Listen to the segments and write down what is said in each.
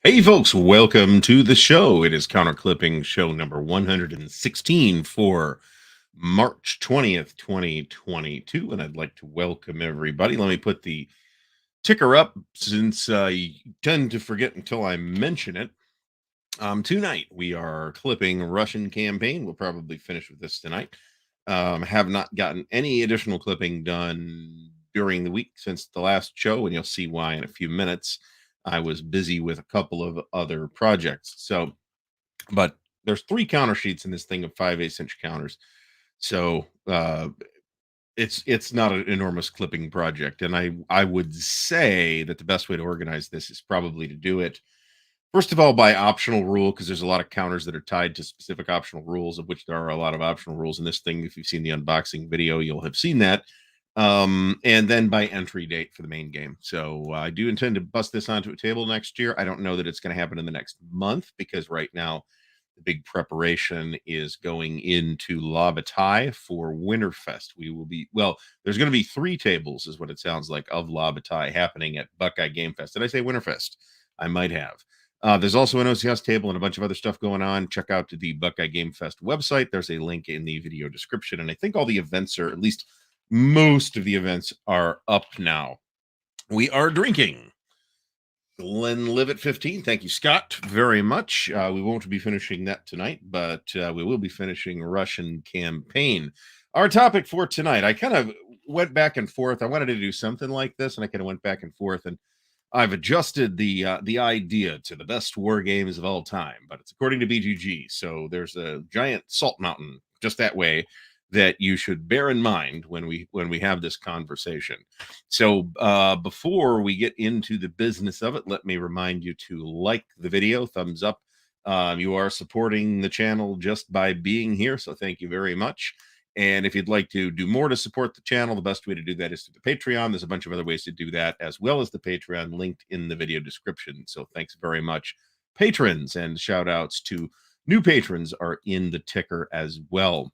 Hey, folks, welcome to the show. It is Counter Clipping show number 116 for March 20th, 2022. And I'd like to welcome everybody. Let me put the ticker up since I tend to forget until I mention it. Tonight, we are clipping Russian campaign. We'll probably finish with this tonight. Have not gotten any additional clipping done during the week since the last show, and you'll see why in a few minutes. I was busy with a couple of other projects. So, but there's three counter sheets in this thing of 5/8 inch counters. So it's not an enormous clipping project. And I would say that the best way to organize this is probably to do it first of all by optional rule, because there's a lot of counters that are tied to specific optional rules, of which there are a lot of optional rules in this thing. If you've seen the unboxing video, you'll have seen that. And then by entry date for the main game. So I do intend to bust this onto a table next year. I don't know that it's going to happen in the next month, because right now the big preparation is going into La Bataille for Winterfest. We will be, well, there's going to be three tables, is what it sounds like, of La Bataille happening at Buckeye Game Fest. Did I say Winterfest? I might have. There's also an OCS table and a bunch of other stuff going on. Check out the Buckeye Game Fest website. There's a link in the video description. And I think all the events are, at least most of the events are up now. We are drinking Glenlivet 15. Thank you, Scott, very much. We won't be finishing that tonight, but we will be finishing Russian campaign. Our topic for tonight, I kind of went back and forth. I wanted to do something like this, and I kind of went back and forth, and I've adjusted the idea to the best war games of all time, but it's according to BGG. So there's a giant salt mountain just that way that you should bear in mind when we have this conversation. So before we get into the business of it, let me remind you to like the video, thumbs up. You are supporting the channel just by being here, so thank you very much. And if you'd like to do more to support the channel, the best way to do that is through the Patreon. There's a bunch of other ways to do that, as well as the Patreon linked in the video description. So thanks very much, patrons, and shout outs to new patrons are in the ticker as well.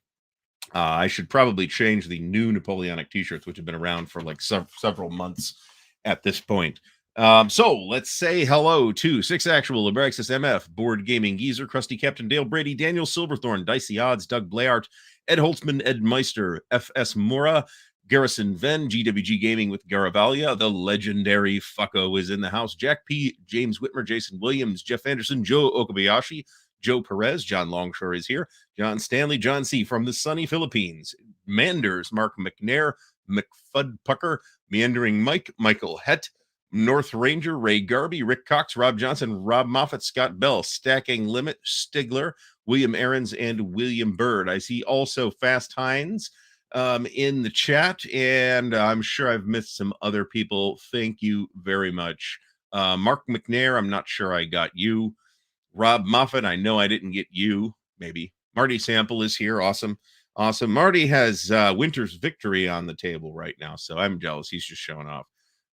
I should probably change the new Napoleonic t-shirts, which have been around for like several months at this point. So let's say hello to Six Actual, Abraxas MF, Board Gaming Geezer, Krusty Captain Dale Brady, Daniel Silverthorne, Dicey Odds, Doug Blaart, Ed Holtzman, Ed Meister, FS Mora, Garrison Venn, GWG Gaming with Garavalia, the legendary Fucko is in the house, Jack P, James Whitmer, Jason Williams, Jeff Anderson, Joe Okabayashi, Joe Perez, John Longshore is here, John Stanley, John C. from the sunny Philippines, Manders, Mark McNair, McFud Pucker, Meandering Mike, Michael Het, North Ranger, Ray Garby, Rick Cox, Rob Johnson, Rob Moffat, Scott Bell, Stacking Limit, Stigler, William Aarons, and William Bird. I see also Fast Hines in the chat, and I'm sure I've missed some other people. Thank you very much. Mark McNair, I'm not sure I got you. Rob Moffat, I know I didn't get you. Maybe. Marty Sample is here. Awesome. Awesome. Marty has Winter's Victory on the table right now, so I'm jealous. He's just showing off.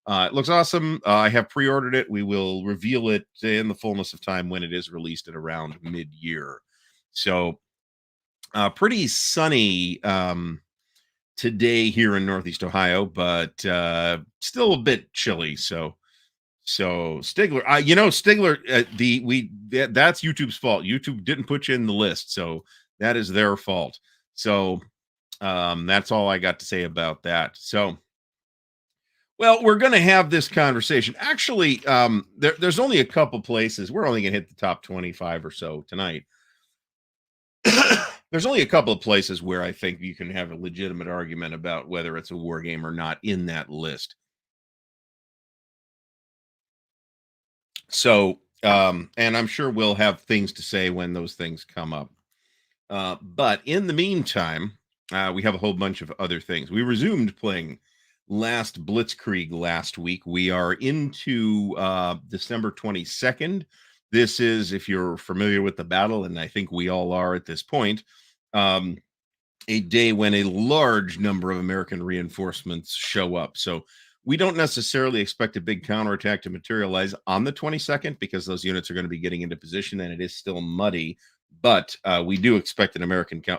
It looks awesome. I have pre-ordered it. We will reveal it in the fullness of time when it is released at around mid-year. So pretty sunny today here in Northeast Ohio, but still a bit chilly. So Stigler, Stigler, that's YouTube's fault. YouTube didn't put you in the list, so that is their fault. So that's all I got to say about that. So, well, we're going to have this conversation. Actually, there's only a couple places. We're only going to hit the top 25 or so tonight. There's only a couple of places where I think you can have a legitimate argument about whether it's a war game or not in that list. So, and I'm sure we'll have things to say when those things come up. But in the meantime, we have a whole bunch of other things. We resumed playing last Blitzkrieg last week. We are into December 22nd. This is, if you're familiar with the battle, and I think we all are at this point, a day when a large number of American reinforcements show up. So we don't necessarily expect a big counterattack to materialize on the 22nd, because those units are going to be getting into position and it is still muddy. But we do expect an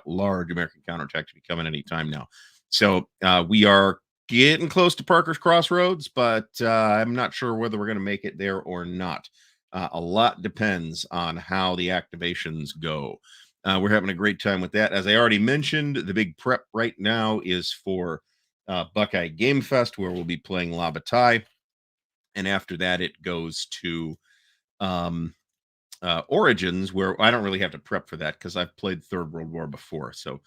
large American counterattack to be coming any time now. So we are getting close to Parker's Crossroads, but I'm not sure whether we're going to make it there or not. A lot depends on how the activations go. We're having a great time with that. As I already mentioned, the big prep right now is for Buckeye Game Fest, where we'll be playing Lava Tai. And after that, it goes to um, Origins, where I don't really have to prep for that because I've played Third World War before. So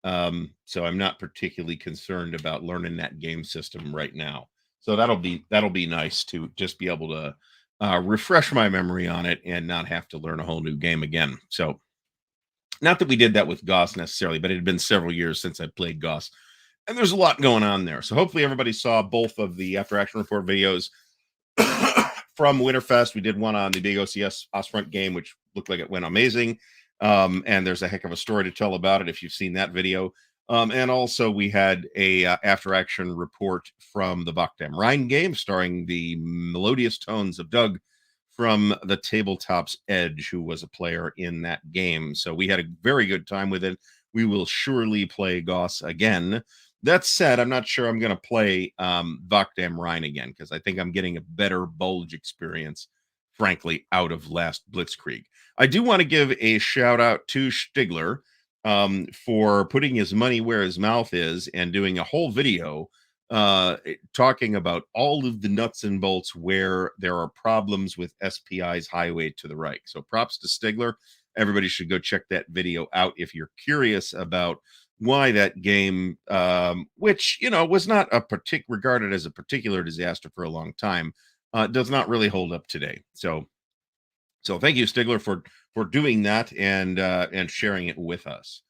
I'm not particularly concerned about learning that game system right now. So that'll be nice to just be able to refresh my memory on it and not have to learn a whole new game again. So not that we did that with Goss necessarily, but it had been several years since I played Goss, and there's a lot going on there. So hopefully everybody saw both of the After Action Report videos from Winterfest. We did one on the big OCS Ostfront game, which looked like it went amazing. And there's a heck of a story to tell about it if you've seen that video. And also we had a after action report from the Bachtam Rhine game, starring the melodious tones of Doug from the Tabletop's Edge, who was a player in that game. So we had a very good time with it. We will surely play Goss again. That said, I'm not sure I'm going to play Bachtam Rhine again because I think I'm getting a better Bulge experience, frankly, out of last Blitzkrieg. I do want to give a shout out to Stigler for putting his money where his mouth is and doing a whole video talking about all of the nuts and bolts where there are problems with SPI's Highway to the Reich. So props to Stigler. Everybody should go check that video out if you're curious about why that game, which was not regarded as a particular disaster for a long time, does not really hold up today. So thank you, Stigler, for doing that and sharing it with us.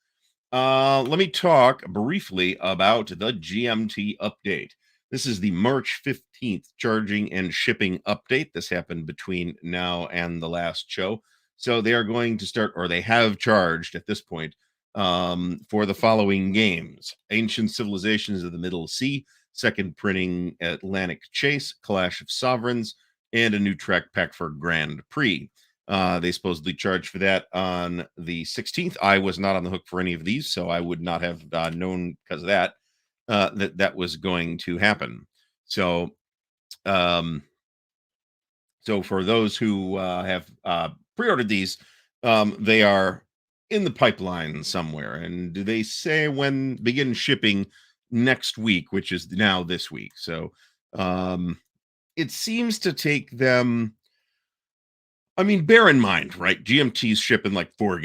Let me talk briefly about the GMT update. This is the March 15th charging and shipping update. This happened between now and the last show. So they are going to start, or they have charged at this point, for the following games: Ancient Civilizations of the Middle Sea, second printing Atlantic Chase, Clash of Sovereigns, and a new track pack for Grand Prix. They supposedly charged for that on the 16th. I was not on the hook for any of these, so I would not have known because of that that was going to happen. So, um, so for those who have pre-ordered these, they are in the pipeline somewhere. And they say when begin shipping next week, which is now this week. So it seems to take them. I mean, bear in mind, right? GMT's shipping like 3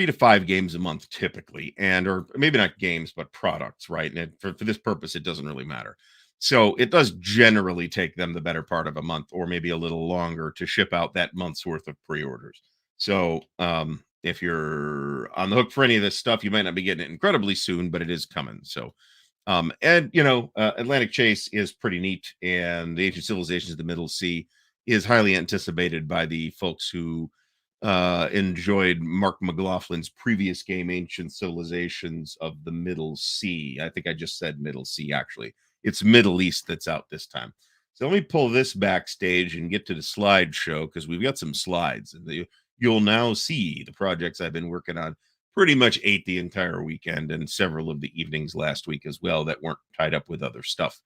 to 5 games a month typically, or maybe not games, but products, right? And for this purpose, it doesn't really matter. So it does generally take them the better part of a month or maybe a little longer to ship out that month's worth of pre-orders. So if you're on the hook for any of this stuff, you might not be getting it incredibly soon, but it is coming. So Atlantic Chase is pretty neat, and the Ancient Civilizations of the Middle Sea is highly anticipated by the folks who enjoyed Mark McLaughlin's previous game, Ancient Civilizations of the Middle Sea. I think I just said Middle Sea, actually. It's Middle East that's out this time. So let me pull this backstage and get to the slideshow because we've got some slides. And you'll now see the projects I've been working on. Pretty much ate the entire weekend and several of the evenings last week as well that weren't tied up with other stuff.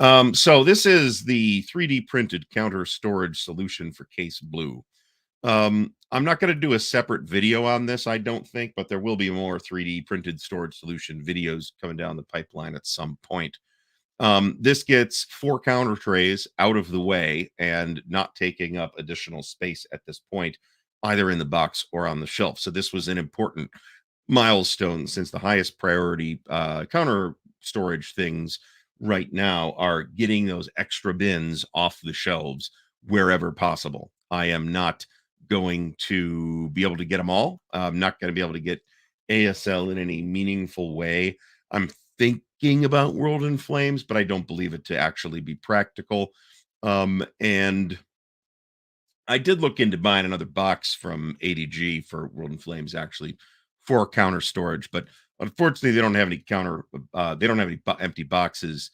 So this is the 3D printed counter storage solution for Case Blue. I'm not going to do a separate video on this, I don't think, but there will be more 3D printed storage solution videos coming down the pipeline at some point. This gets 4 counter trays out of the way and not taking up additional space at this point, either in the box or on the shelf. So this was an important milestone since the highest priority counter storage things right now are getting those extra bins off the shelves wherever possible. I am not going to be able to get them all. I'm not going to be able to get ASL in any meaningful way. I'm thinking about World in Flames, but I don't believe it to actually be practical. And I did look into buying another box from ADG for World in Flames, actually, for counter storage, but unfortunately, they don't have any empty boxes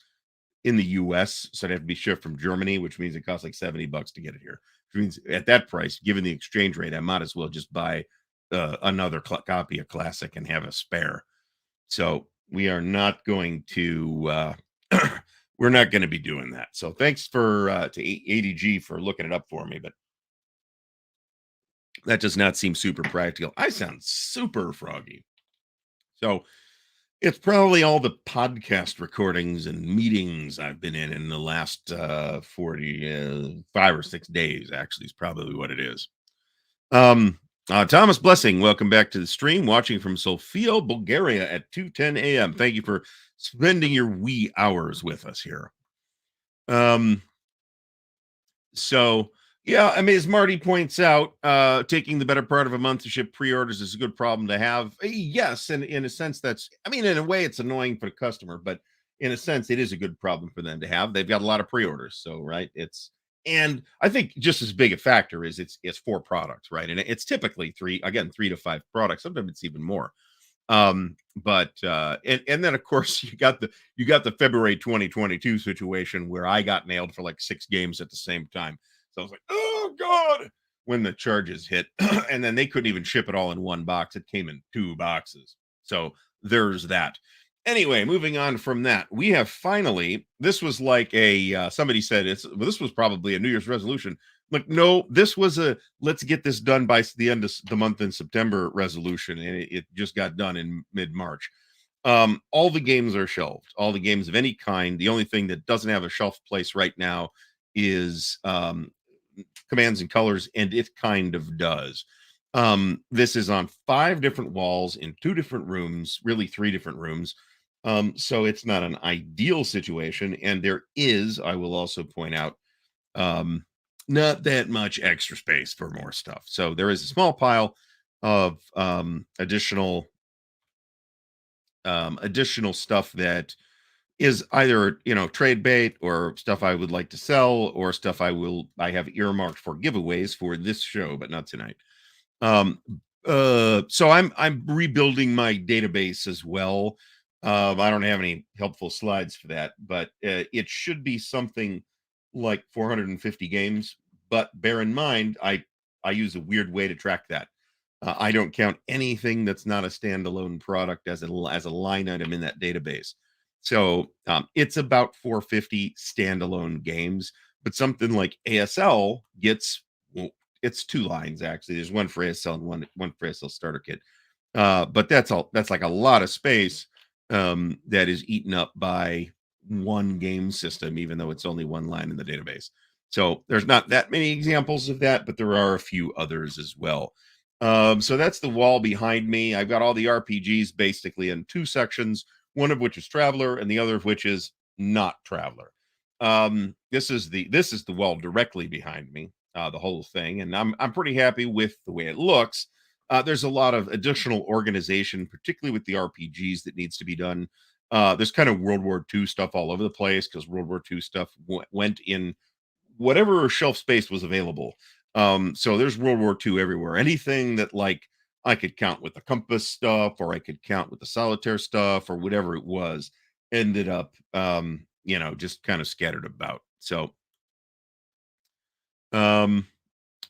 in the US, so they have to be shipped from Germany, which means it costs like $70 to get it here. Which means at that price, given the exchange rate, I might as well just buy another copy of Classic and have a spare. So we are not going to we're not going to be doing that. So thanks to ADG for looking it up for me. But That does not seem super practical. I sound super froggy. So it's probably all the podcast recordings and meetings I've been in the last 5 or 6 days, actually, is probably what it is. Thomas Blessing, welcome back to the stream, watching from Sofia, Bulgaria at 2:10 a.m. Thank you for spending your wee hours with us here. So yeah, I mean, as Marty points out, taking the better part of a month to ship pre-orders is a good problem to have. Yes, and in a sense, that's, I mean, in a way, it's annoying for the customer, but in a sense, it is a good problem for them to have. They've got a lot of pre-orders, so right, and I think just as big a factor is it's 4 products, right, and it's typically 3 to 5 products. Sometimes it's even more. But and then of course you got the February 2022 situation where I got nailed for like 6 games at the same time. So I was like, oh god, when the charges hit. And then they couldn't even ship it all in one box. It came in 2 boxes. So there's that. Anyway, moving on from that, we have finally, this was like a somebody said this was probably a New Year's resolution. Like, no, this was a let's get this done by the end of the month in September resolution, and it just got done in mid-March. All the games are shelved, all the games of any kind. The only thing that doesn't have a shelf place right now is Commands and Colors, and it kind of does. This is on 5 different walls in 2 different rooms, really 3 different rooms. So it's not an ideal situation, and there is, I will also point out, um, not that much extra space for more stuff. So there is a small pile of additional stuff that is either, trade bait or stuff I would like to sell or stuff I have earmarked for giveaways for this show, but not tonight. Um, so I'm rebuilding my database as well. I don't have any helpful slides for that, but it should be something like 450 games. But bear in mind, I use a weird way to track that. I don't count anything that's not a standalone product as a line item in that database. So it's about 450 standalone games, but something like ASL gets, well, it's 2 lines actually. There's one for ASL and one for ASL starter kit. But that's like a lot of space that is eaten up by one game system, even though it's only one line in the database. So there's not that many examples of that, but there are a few others as well. So that's the wall behind me. I've got all the RPGs basically in 2 sections, one of which is Traveler, and the other of which is not Traveler. This is the wall directly behind me, the whole thing, and I'm pretty happy with the way it looks. There's a lot of additional organization, particularly with the RPGs, that needs to be done. There's kind of World War II stuff all over the place because World War II stuff went in whatever shelf space was available. So there's World War II everywhere. Anything that like I could count with the compass stuff, or I could count with the solitaire stuff, or whatever it was, ended up, just kind of scattered about. So, um,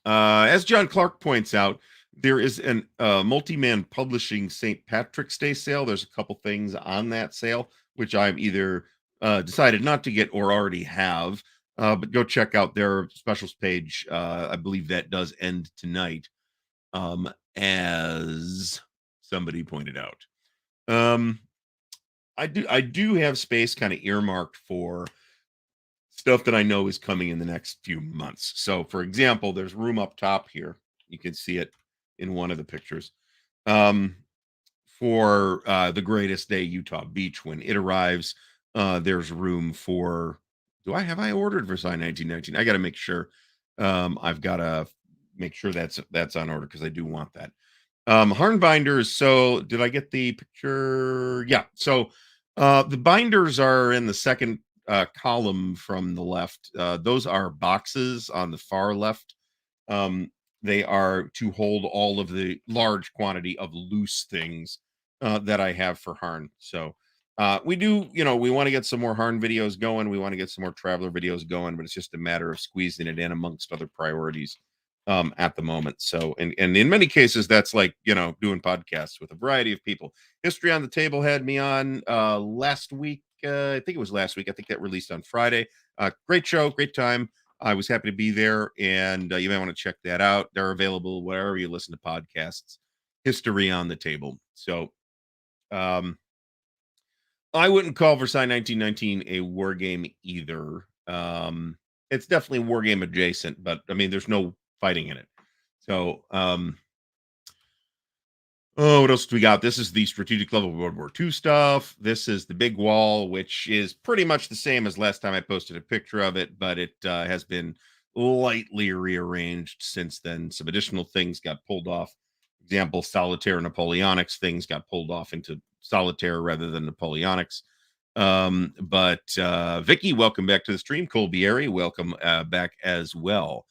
as John Clark points out, there is an multi-man publishing St. Patrick's Day sale. There's a couple things on that sale which I've either decided not to get or already have. But go check out their specials page. I believe that does end tonight, as somebody pointed out. Um, I do have space kind of earmarked for stuff that I know is coming in the next few months. So, for example, there's room up top here. You can see it in one of the pictures. Um, for the Greatest Day Utah Beach when it arrives, there's room for. I ordered Versailles 1919? I got to make sure. I've got to make sure that's on order because I do want that. Harn binders. So did I get the picture? Yeah. So the binders are in the second column from the left. Those are boxes on the far left. Um, they are to hold all of the large quantity of loose things that I have for Harn. So we do, we want to get some more Harn videos going. We want to get some more Traveler videos going, but it's just a matter of squeezing it in amongst other priorities at the moment. So, and in many cases, that's like, doing podcasts with a variety of people. History on the Table had me on last week. I think it was last week. I think that released on Friday. Great show, great time. I was happy to be there, and you may want to check that out. They're available wherever you listen to podcasts. History on the Table. So, um, I wouldn't call Versailles 1919 a war game either. It's definitely war game adjacent, but I mean, there's no fighting in it. So, oh, what else do we got? This is the strategic level World War II stuff. This is the big wall, which is pretty much the same as last time I posted a picture of it, but it has been lightly rearranged since then. Some additional things got pulled off. Example, solitaire Napoleonics things got pulled off into solitaire rather than Napoleonics. But Vicky, welcome back to the stream. Colbieri, welcome back as well.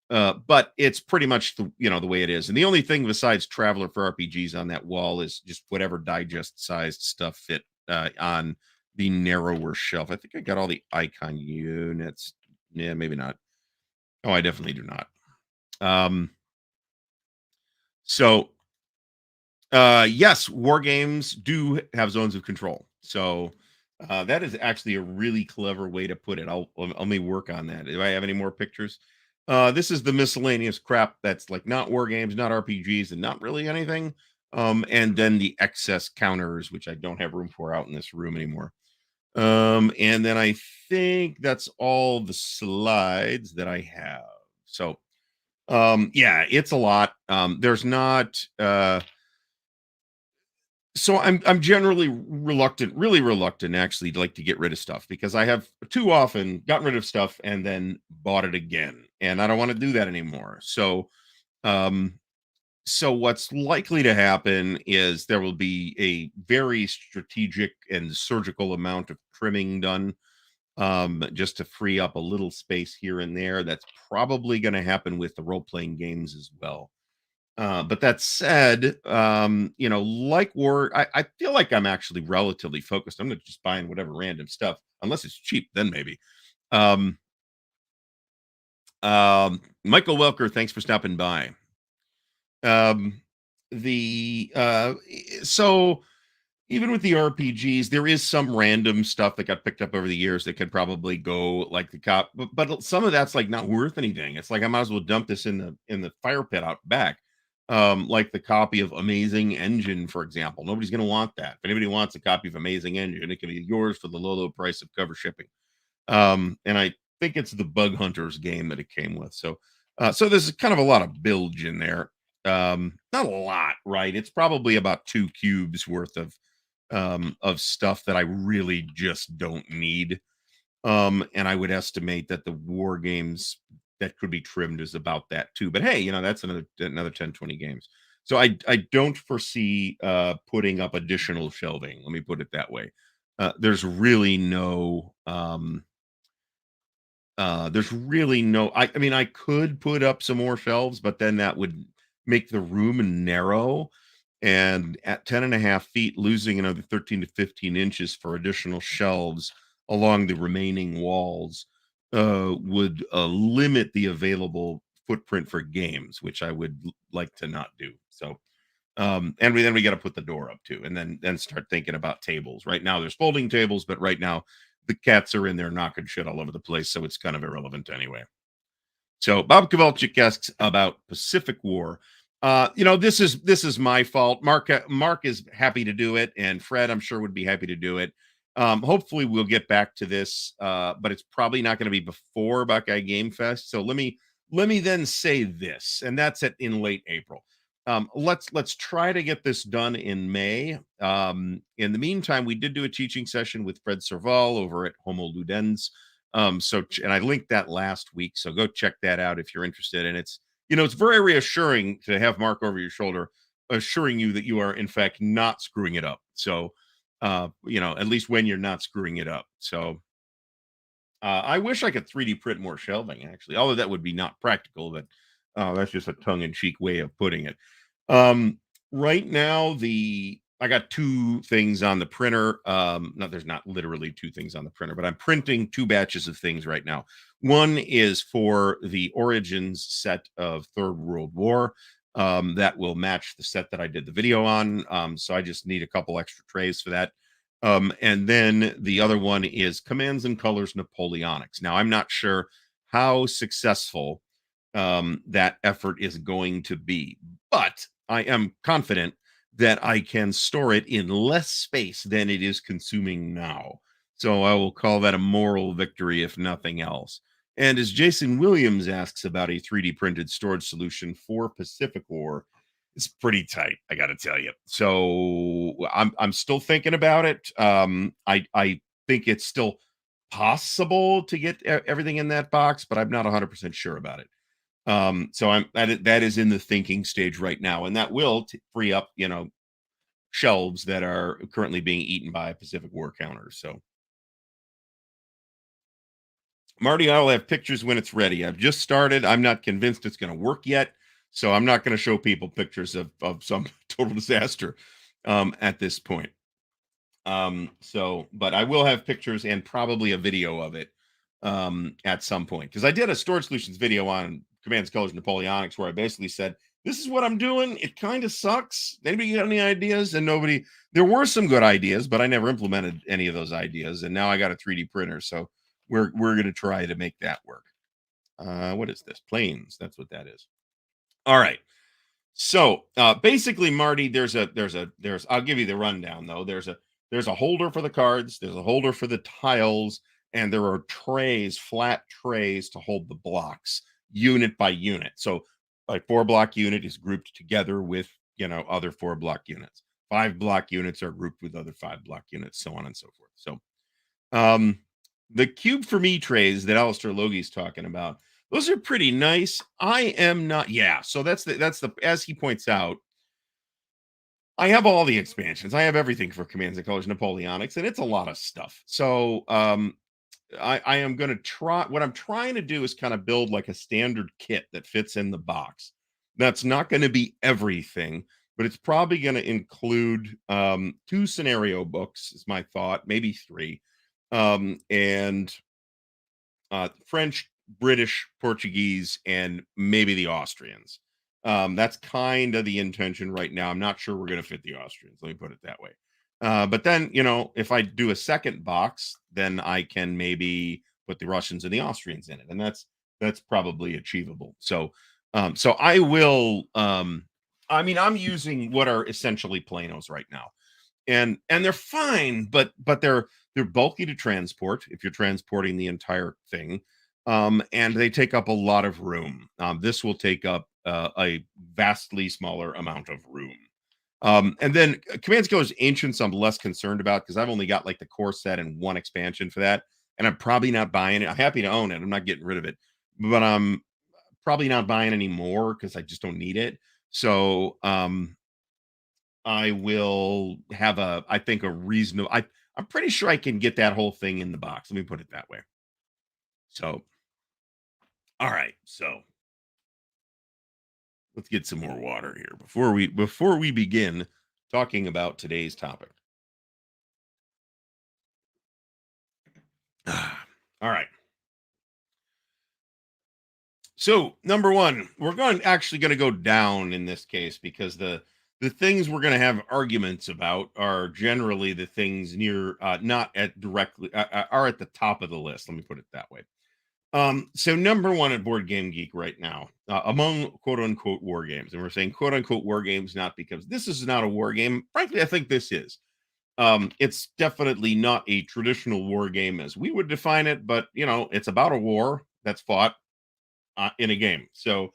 But it's pretty much the way it is. And the only thing besides Traveler for RPGs on that wall is just whatever digest sized stuff fit on the narrower shelf. I think I got all the icon units. Yeah, maybe not. Oh, I definitely do not. So yes, war games do have zones of control. So that is actually a really clever way to put it. Let me work on that. Do I have any more pictures? This is the miscellaneous crap that's like not war games, not RPGs, and not really anything. And then the excess counters, which I don't have room for out in this room anymore. And then I think that's all the slides that I have. So yeah, it's a lot. There's not so I'm generally reluctant, really reluctant actually like to get rid of stuff because I have too often gotten rid of stuff and then bought it again. And I don't want to do that anymore. Um so what's likely to happen is there will be a very strategic and surgical amount of trimming done just to free up a little space here and there. That's probably going to happen with the role-playing games as well. But that said, like war, I feel like I'm actually relatively focused. I'm not just buying whatever random stuff, unless it's cheap, then maybe. Um, Michael Welker, thanks for stopping by. Um, the so even with the RPGs, there is some random stuff that got picked up over the years that could probably go like the cop, but some of that's like not worth anything. It's like I might as well dump this in the fire pit out back. Like the copy of Amazing Engine, for example. Nobody's gonna want that. If anybody wants a copy of Amazing Engine, it can be yours for the low price of cover shipping. And I think it's the Bug Hunters game that it came with. So there's kind of a lot of bilge in there. Not a lot, right? It's probably about 2 cubes worth of stuff that I really just don't need. And I would estimate that the war games that could be trimmed is about that too. But hey, that's another 10, 20 games. So I don't foresee putting up additional shelving. Let me put it that way. There's really no I mean I could put up some more shelves, but then that would make the room narrow. And at 10.5 feet, losing another 13 to 15 inches for additional shelves along the remaining walls would limit the available footprint for games, which I would like to not do. So, and then we got to put the door up too, and then start thinking about tables. Right now, there's folding tables, but right now the cats are in there knocking shit all over the place, so it's kind of irrelevant anyway. So Bob Kowalczyk asks about Pacific War. This is my fault. Mark is happy to do it, and Fred, I'm sure, would be happy to do it. Hopefully, we'll get back to this, but it's probably not going to be before Buckeye Game Fest. So let me then say this, and that's in late April. Let's try to get this done in May. In the meantime, we did do a teaching session with Fred Serval over at Homo Ludens. And I linked that last week, so go check that out if you're interested. And it's very reassuring to have Mark over your shoulder, assuring you that you are in fact not screwing it up. So, at least when you're not screwing it up. So, I wish I could 3D print more shelving, actually, although that would be not practical, but that's just a tongue-in-cheek way of putting it. Right now, I got 2 things on the printer. No, there's not literally 2 things on the printer, but I'm printing 2 batches of things right now. One is for the Origins set of Third World War. That will match the set that I did the video on. So I just need a couple extra trays for that. And then the other one is Commands and Colors Napoleonics. Now, I'm not sure how successful that effort is going to be. But I am confident that I can store it in less space than it is consuming now. So I will call that a moral victory, if nothing else. And as Jason Williams asks about a 3D printed storage solution for Pacific War, it's pretty tight, I got to tell you. So I'm still thinking about it. I think it's still possible to get everything in that box, but I'm not 100% sure about it. So that is in the thinking stage right now, and that will free up, shelves that are currently being eaten by Pacific War counters. So, Marty, I'll have pictures when it's ready. I've just started. I'm not convinced it's going to work yet, so I'm not going to show people pictures of some total disaster at this point. But I will have pictures and probably a video of it at some point, because I did a storage solutions video on Commands, Colors, Napoleonics where I basically said, this is what I'm doing. It kind of sucks. Anybody got any ideas? And nobody, there were some good ideas, but I never implemented any of those ideas. And now I got a 3D printer. So we're going to try to make that work. What is this? Planes. That's what that is. All right. So basically, Marty, I'll give you the rundown though. There's a holder for the cards, there's a holder for the tiles, and there are trays, flat trays to hold the blocks unit by unit. So a 4-block unit is grouped together with, other 4-block units. 5-block units are grouped with other 5-block units, so on and so forth. So the cube for me trays that Alistair Logie's talking about, those are pretty nice. I am not, yeah. So that's the as he points out, I have all the expansions. I have everything for Commands and Colors Napoleonics, and it's a lot of stuff. So I am going to try. What I'm trying to do is kind of build like a standard kit that fits in the box. That's not going to be everything, but it's probably going to include 2 scenario books, is my thought, maybe 3, and French, British, Portuguese, and maybe the Austrians. That's kind of the intention right now. I'm not sure we're going to fit the Austrians. Let me put it that way. But then, if I do a second box, then I can maybe put the Russians and the Austrians in it, and that's probably achievable. So, so I will. I'm using what are essentially planos right now, and they're fine, but they're bulky to transport if you're transporting the entire thing, and they take up a lot of room. This will take up a vastly smaller amount of room. And then Command Skiller's Ancients, I'm less concerned about because I've only got like the core set and 1 expansion for that, and I'm probably not buying it. I'm happy to own it. I'm not getting rid of it, but I'm probably not buying any more because I just don't need it. So I will have I think a reasonable. I'm pretty sure I can get that whole thing in the box. Let me put it that way. So, all right. So let's get some more water here before we begin talking about today's topic. All right. So number 1, we're actually going to go down in this case because the things we're going to have arguments about are generally the things near not at directly are at the top of the list. Let me put it that way. So number 1 at BoardGameGeek right now, among quote unquote war games, and we're saying quote unquote war games not because this is not a war game. Frankly, I think this is. It's definitely not a traditional war game as we would define it, but it's about a war that's fought in a game. So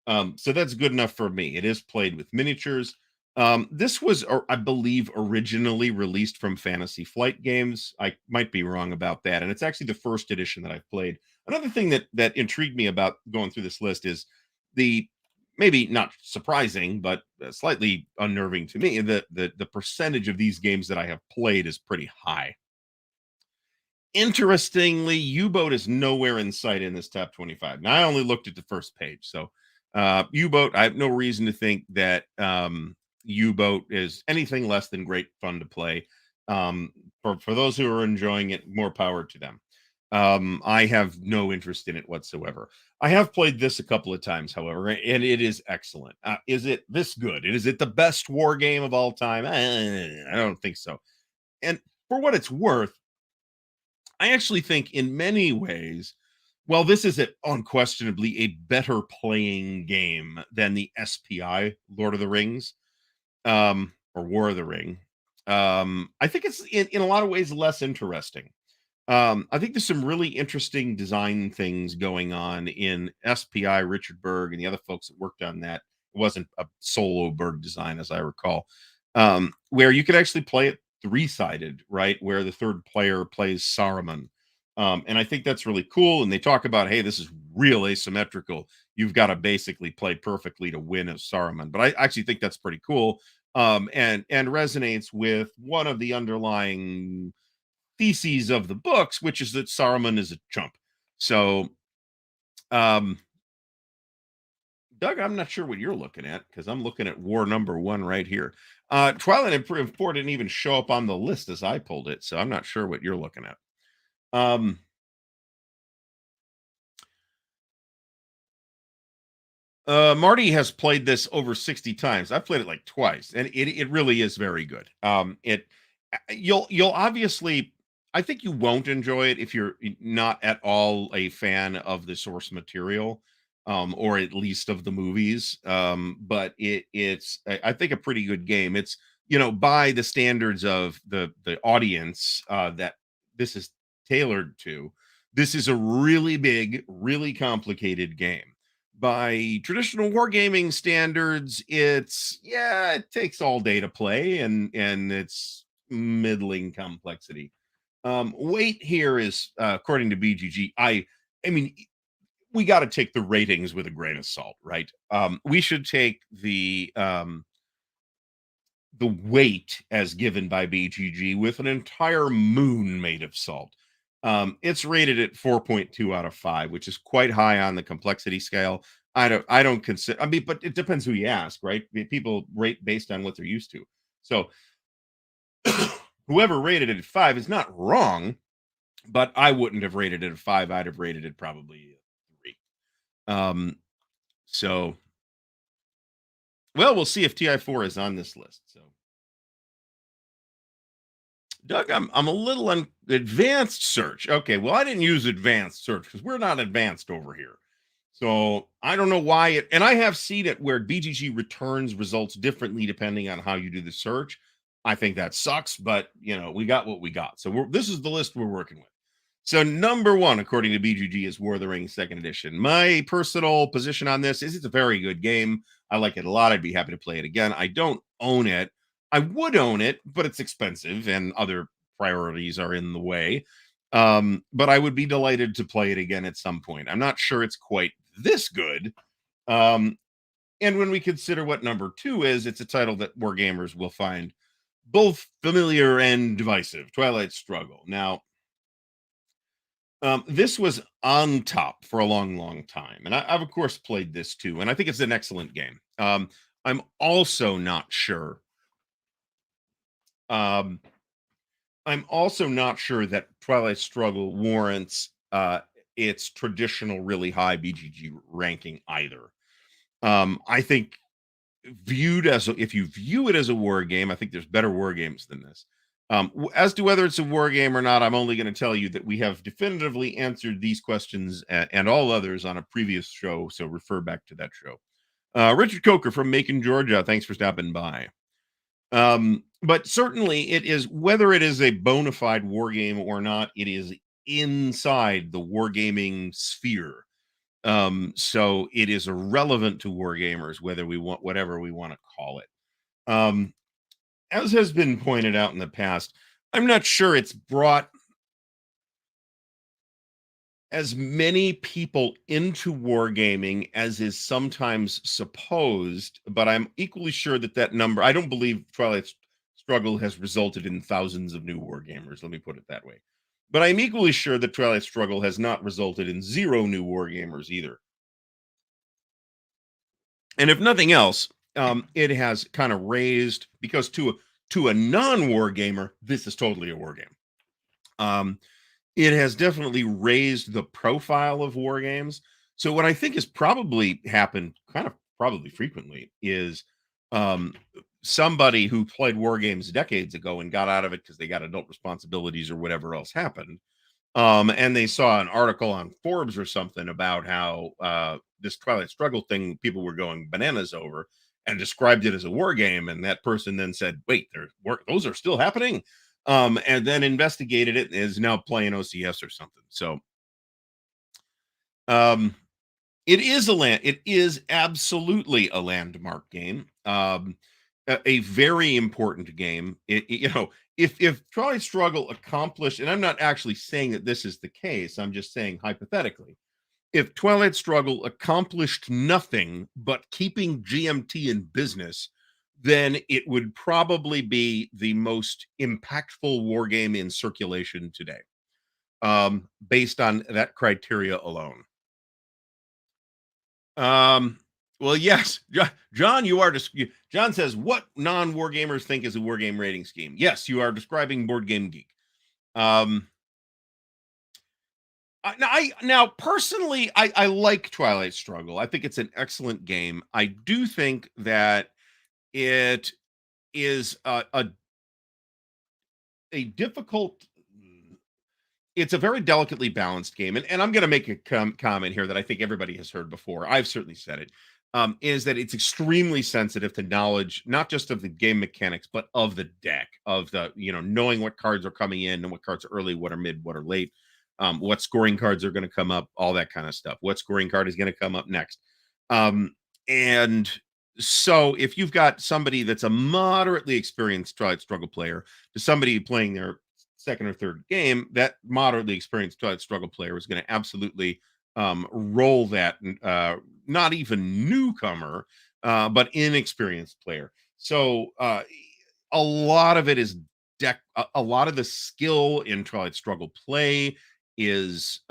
that's good enough for me. It is played with miniatures. This was, I believe, originally released from Fantasy Flight Games. I might be wrong about that, and it's actually the first edition that I've played. Another thing that intrigued me about going through this list is the maybe not surprising, but slightly unnerving to me. The percentage of these games that I have played is pretty high. Interestingly, U-Boat is nowhere in sight in this top 25. Now, I only looked at the first page. So, U-Boat, I have no reason to think that U-Boat is anything less than great fun to play. For those who are enjoying it, more power to them. I have no interest in it whatsoever. I have played this a couple of times, however, and it is excellent. Is it this good? Is it the best war game of all time? I don't think so. And for what it's worth, I actually think in many ways, Well, this is unquestionably a better playing game than the SPI Lord of the Rings, or War of the Ring. I think it's in a lot of ways less interesting. I think there's some really interesting design things going on in SPI, Richard Berg, and the other folks that worked on that. It wasn't a solo Berg design, as I recall, where you could actually play it three-sided, right? Where the third player plays Saruman. And I think that's really cool. And they talk about, hey, this is real asymmetrical. You've got to basically play perfectly to win as Saruman. But I actually think that's pretty cool. And resonates with one of the underlying theses of the books, which is that Saruman is a chump. So, um, Doug, I'm not sure what you're looking at because I'm looking at war number one right here. Twilight and 4 didn't even show up on the list as I pulled it, so I'm not sure what you're looking at. Um, Marty has played this over 60 times. I've played it like twice, and it really is very good. You'll obviously, I think you won't enjoy it if you're not at all a fan of the source material, or at least of the movies. But it's I think a pretty good game. It's, by the standards of the audience that this is tailored to. This is a really big, really complicated game. By traditional wargaming standards, it takes all day to play, and it's middling complexity. Weight here is, according to BGG, I mean, we got to take the ratings with a grain of salt, right? We should take the weight as given by BGG with an entire moon made of salt. It's rated at 4.2 out of 5, which is quite high on the complexity scale. I don't consider, I mean, but it depends who you ask, right? People rate based on what they're used to. So whoever rated it at 5 is not wrong, but I wouldn't have rated it a 5. I'd have rated it probably a 3. Um, so well, we'll see if TI4 is on this list. So Doug, I'm a little on advanced search. Okay, well, I didn't use advanced search because we're not advanced over here. So I don't know why it, and I have seen it where BGG returns results differently depending on how you do the search. I think that sucks, but we got what we got. So this is the list we're working with. So number one, according to BGG, is War of the Rings Second Edition. My personal position on this is it's a very good game. I like it a lot. I'd be happy to play it again. I don't own it. I would own it, but it's expensive and other priorities are in the way. But I would be delighted to play it again at some point. I'm not sure it's quite this good. Um, and when we consider what number two is, it's a title that war gamers will find both familiar and divisive. Twilight Struggle. Now, this was on top for a long, long time, and I've of course played this too, and I think it's an excellent game. I'm also not sure. Um, I'm also not sure that Twilight Struggle warrants its traditional really high BGG ranking either. I think if you view it as a war game, I think there's better war games than this. As to whether it's a war game or not, I'm only going to tell you that we have definitively answered these questions and all others on a previous show, so refer back to that show. Richard Coker from Macon, Georgia, thanks for stopping by. But certainly it is, whether it is a bona fide war game or not, it is inside the wargaming sphere. So it is irrelevant to wargamers, whether we want whatever we want to call it. As has been pointed out in the past, I'm not sure it's brought as many people into wargaming as is sometimes supposed, but I'm equally sure that number, I don't believe Twilight Struggle has resulted in thousands of new wargamers. Let me put it that way. But I'm equally sure that Twilight Struggle has not resulted in 0 new wargamers either. And if nothing else, it has kind of raised, because to a non-war gamer, this is totally a war game. It has definitely raised the profile of war games. So what I think has probably happened, kind of probably frequently, is somebody who played war games decades ago and got out of it because they got adult responsibilities or whatever else happened, And they saw an article on Forbes or something about how this Twilight Struggle thing people were going bananas over, and described it as a war game. And that person then said, "Wait, those are still happening," and then investigated it and is now playing OCS or something. So um, it is absolutely a landmark game. A very important game. If Twilight Struggle accomplished, and I'm not actually saying that this is the case, I'm just saying hypothetically, if Twilight Struggle accomplished nothing but keeping GMT in business, then it would probably be the most impactful war game in circulation today, based on that criteria alone. Um, well, yes, John, you are John says, what non-war gamers think is a war game rating scheme? Yes, you are describing Board Game Geek. Um, now personally, I like Twilight Struggle. I think it's an excellent game. I do think that it is a difficult. It's a very delicately balanced game, and I'm going to make a comment here that I think everybody has heard before. I've certainly said it. Is that it's extremely sensitive to knowledge, not just of the game mechanics, but of the deck, of the knowing what cards are coming in and what cards are early, what are mid, what are late, what scoring cards are going to come up, all that kind of stuff. What scoring card is going to come up next, and so if you've got somebody that's a moderately experienced Twilight Struggle player to somebody playing their second or third game, that moderately experienced Twilight Struggle player is going to absolutely roll that not even newcomer, but inexperienced player. So a lot of it is deck. A lot of the skill in Twilight Struggle play is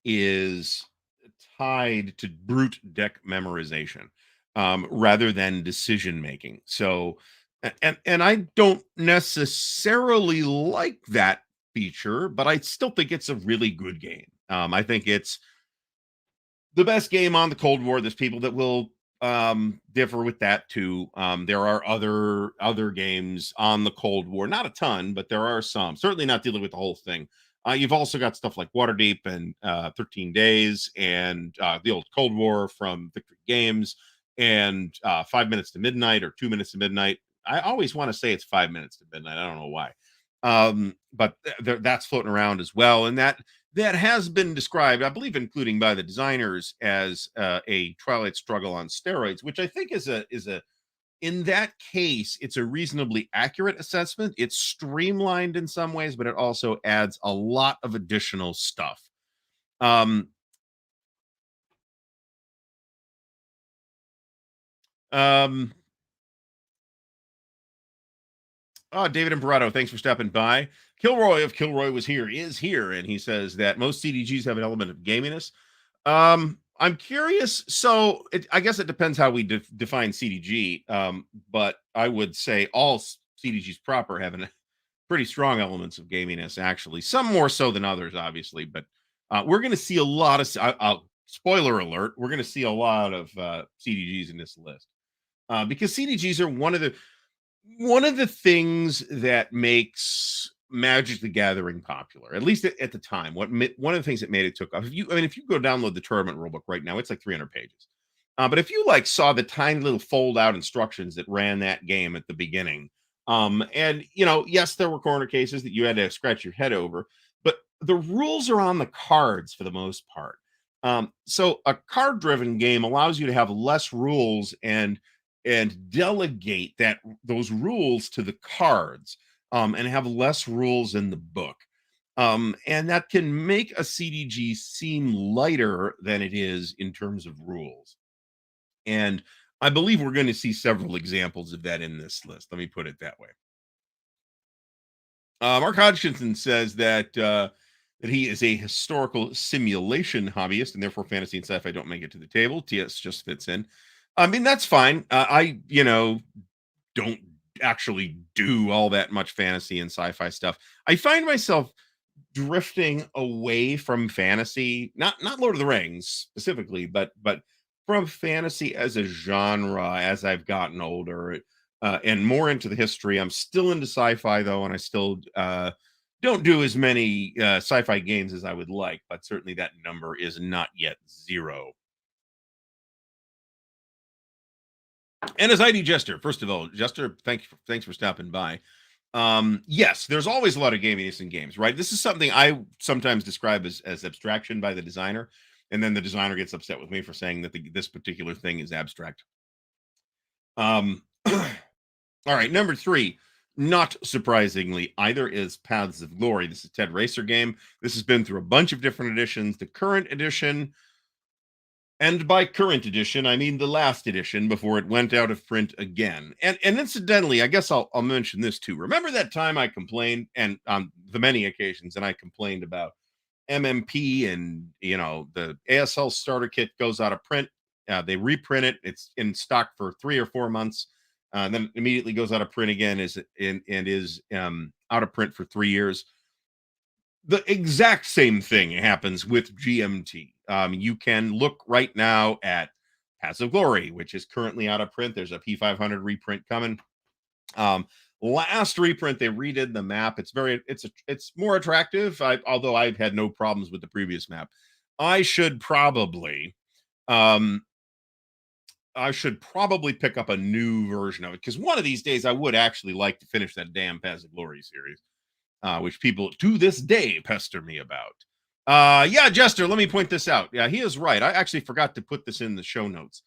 is tied to brute deck memorization, rather than decision making. So, and I don't necessarily like that feature, but I still think it's a really good game. I think it's the best game on the Cold War. There's people that will differ with that too. There are other games on the Cold War, not a ton, but there are some. Certainly not dealing with the whole thing. You've also got stuff like Waterdeep and 13 Days and the old Cold War from Victory Games and 5 minutes to midnight or 2 minutes to midnight. I always want to say it's 5 minutes to midnight. I don't know why. But that's floating around as well. And that has been described, I believe, including by the designers, as a Twilight Struggle on steroids, which I think is a in that case, it's a reasonably accurate assessment. It's streamlined in some ways, but it also adds a lot of additional stuff. Um, um, David Imperato, thanks for stopping by. Kilroy of Kilroy was here, is here, and he says that most CDGs have an element of gaminess. I'm curious. So I guess it depends how we define CDG. But I would say all CDGs proper have pretty strong elements of gaminess, actually. Some more so than others, obviously. But we're going to see a lot of. Spoiler alert: we're going to see a lot of CDGs in this list, because CDGs are one of the things that makes Magic the Gathering popular, at least at the time. One of the things that made it took off. If you go download the tournament rulebook right now, it's like 300 pages. But if you like saw the tiny little fold out instructions that ran that game at the beginning, and yes, there were corner cases that you had to scratch your head over, but the rules are on the cards for the most part. So a card driven game allows you to have less rules and delegate those rules to the cards, and have less rules in the book. And that can make a CDG seem lighter than it is in terms of rules. And I believe we're going to see several examples of that in this list. Let me put it that way. Mark Hodgkinson says that he is a historical simulation hobbyist, and therefore fantasy and sci-fi don't make it to the table. TS just fits in. I mean, that's fine. I don't actually do all that much fantasy and sci-fi stuff. I find myself drifting away from fantasy, not Lord of the Rings specifically, but from fantasy as a genre as I've gotten older, and more into the history. I'm still into sci-fi though, and I still don't do as many sci-fi games as I would like, but certainly that number is not yet zero. And as ID Jester, first of all, Jester, thanks for stopping by. Yes, there's always a lot of gaminess in games, right? This is something I sometimes describe as abstraction by the designer, and then the designer gets upset with me for saying that this particular thing is abstract. All right, number three, not surprisingly, either is Paths of Glory. This is Ted Racer game. This has been through a bunch of different editions. The current edition, and by current edition, I mean the last edition before it went out of print again. And incidentally, I guess I'll mention this too. Remember that time I complained, and on the many occasions, and I complained about MMP, and the ASL starter kit goes out of print. They reprint it. It's in stock for 3 or 4 months. Then it immediately goes out of print again. Is out of print for 3 years. The exact same thing happens with GMT. You can look right now at Paths of Glory, which is currently out of print. There's a P500 reprint coming. Last reprint, they redid the map. It's more attractive. Although I've had no problems with the previous map. I should probably um pick up a new version of it, because one of these days I would actually like to finish that damn Paths of Glory series, which people to this day pester me about. Yeah, Jester, let me point this out. Yeah, he is right. I actually forgot to put this in the show notes.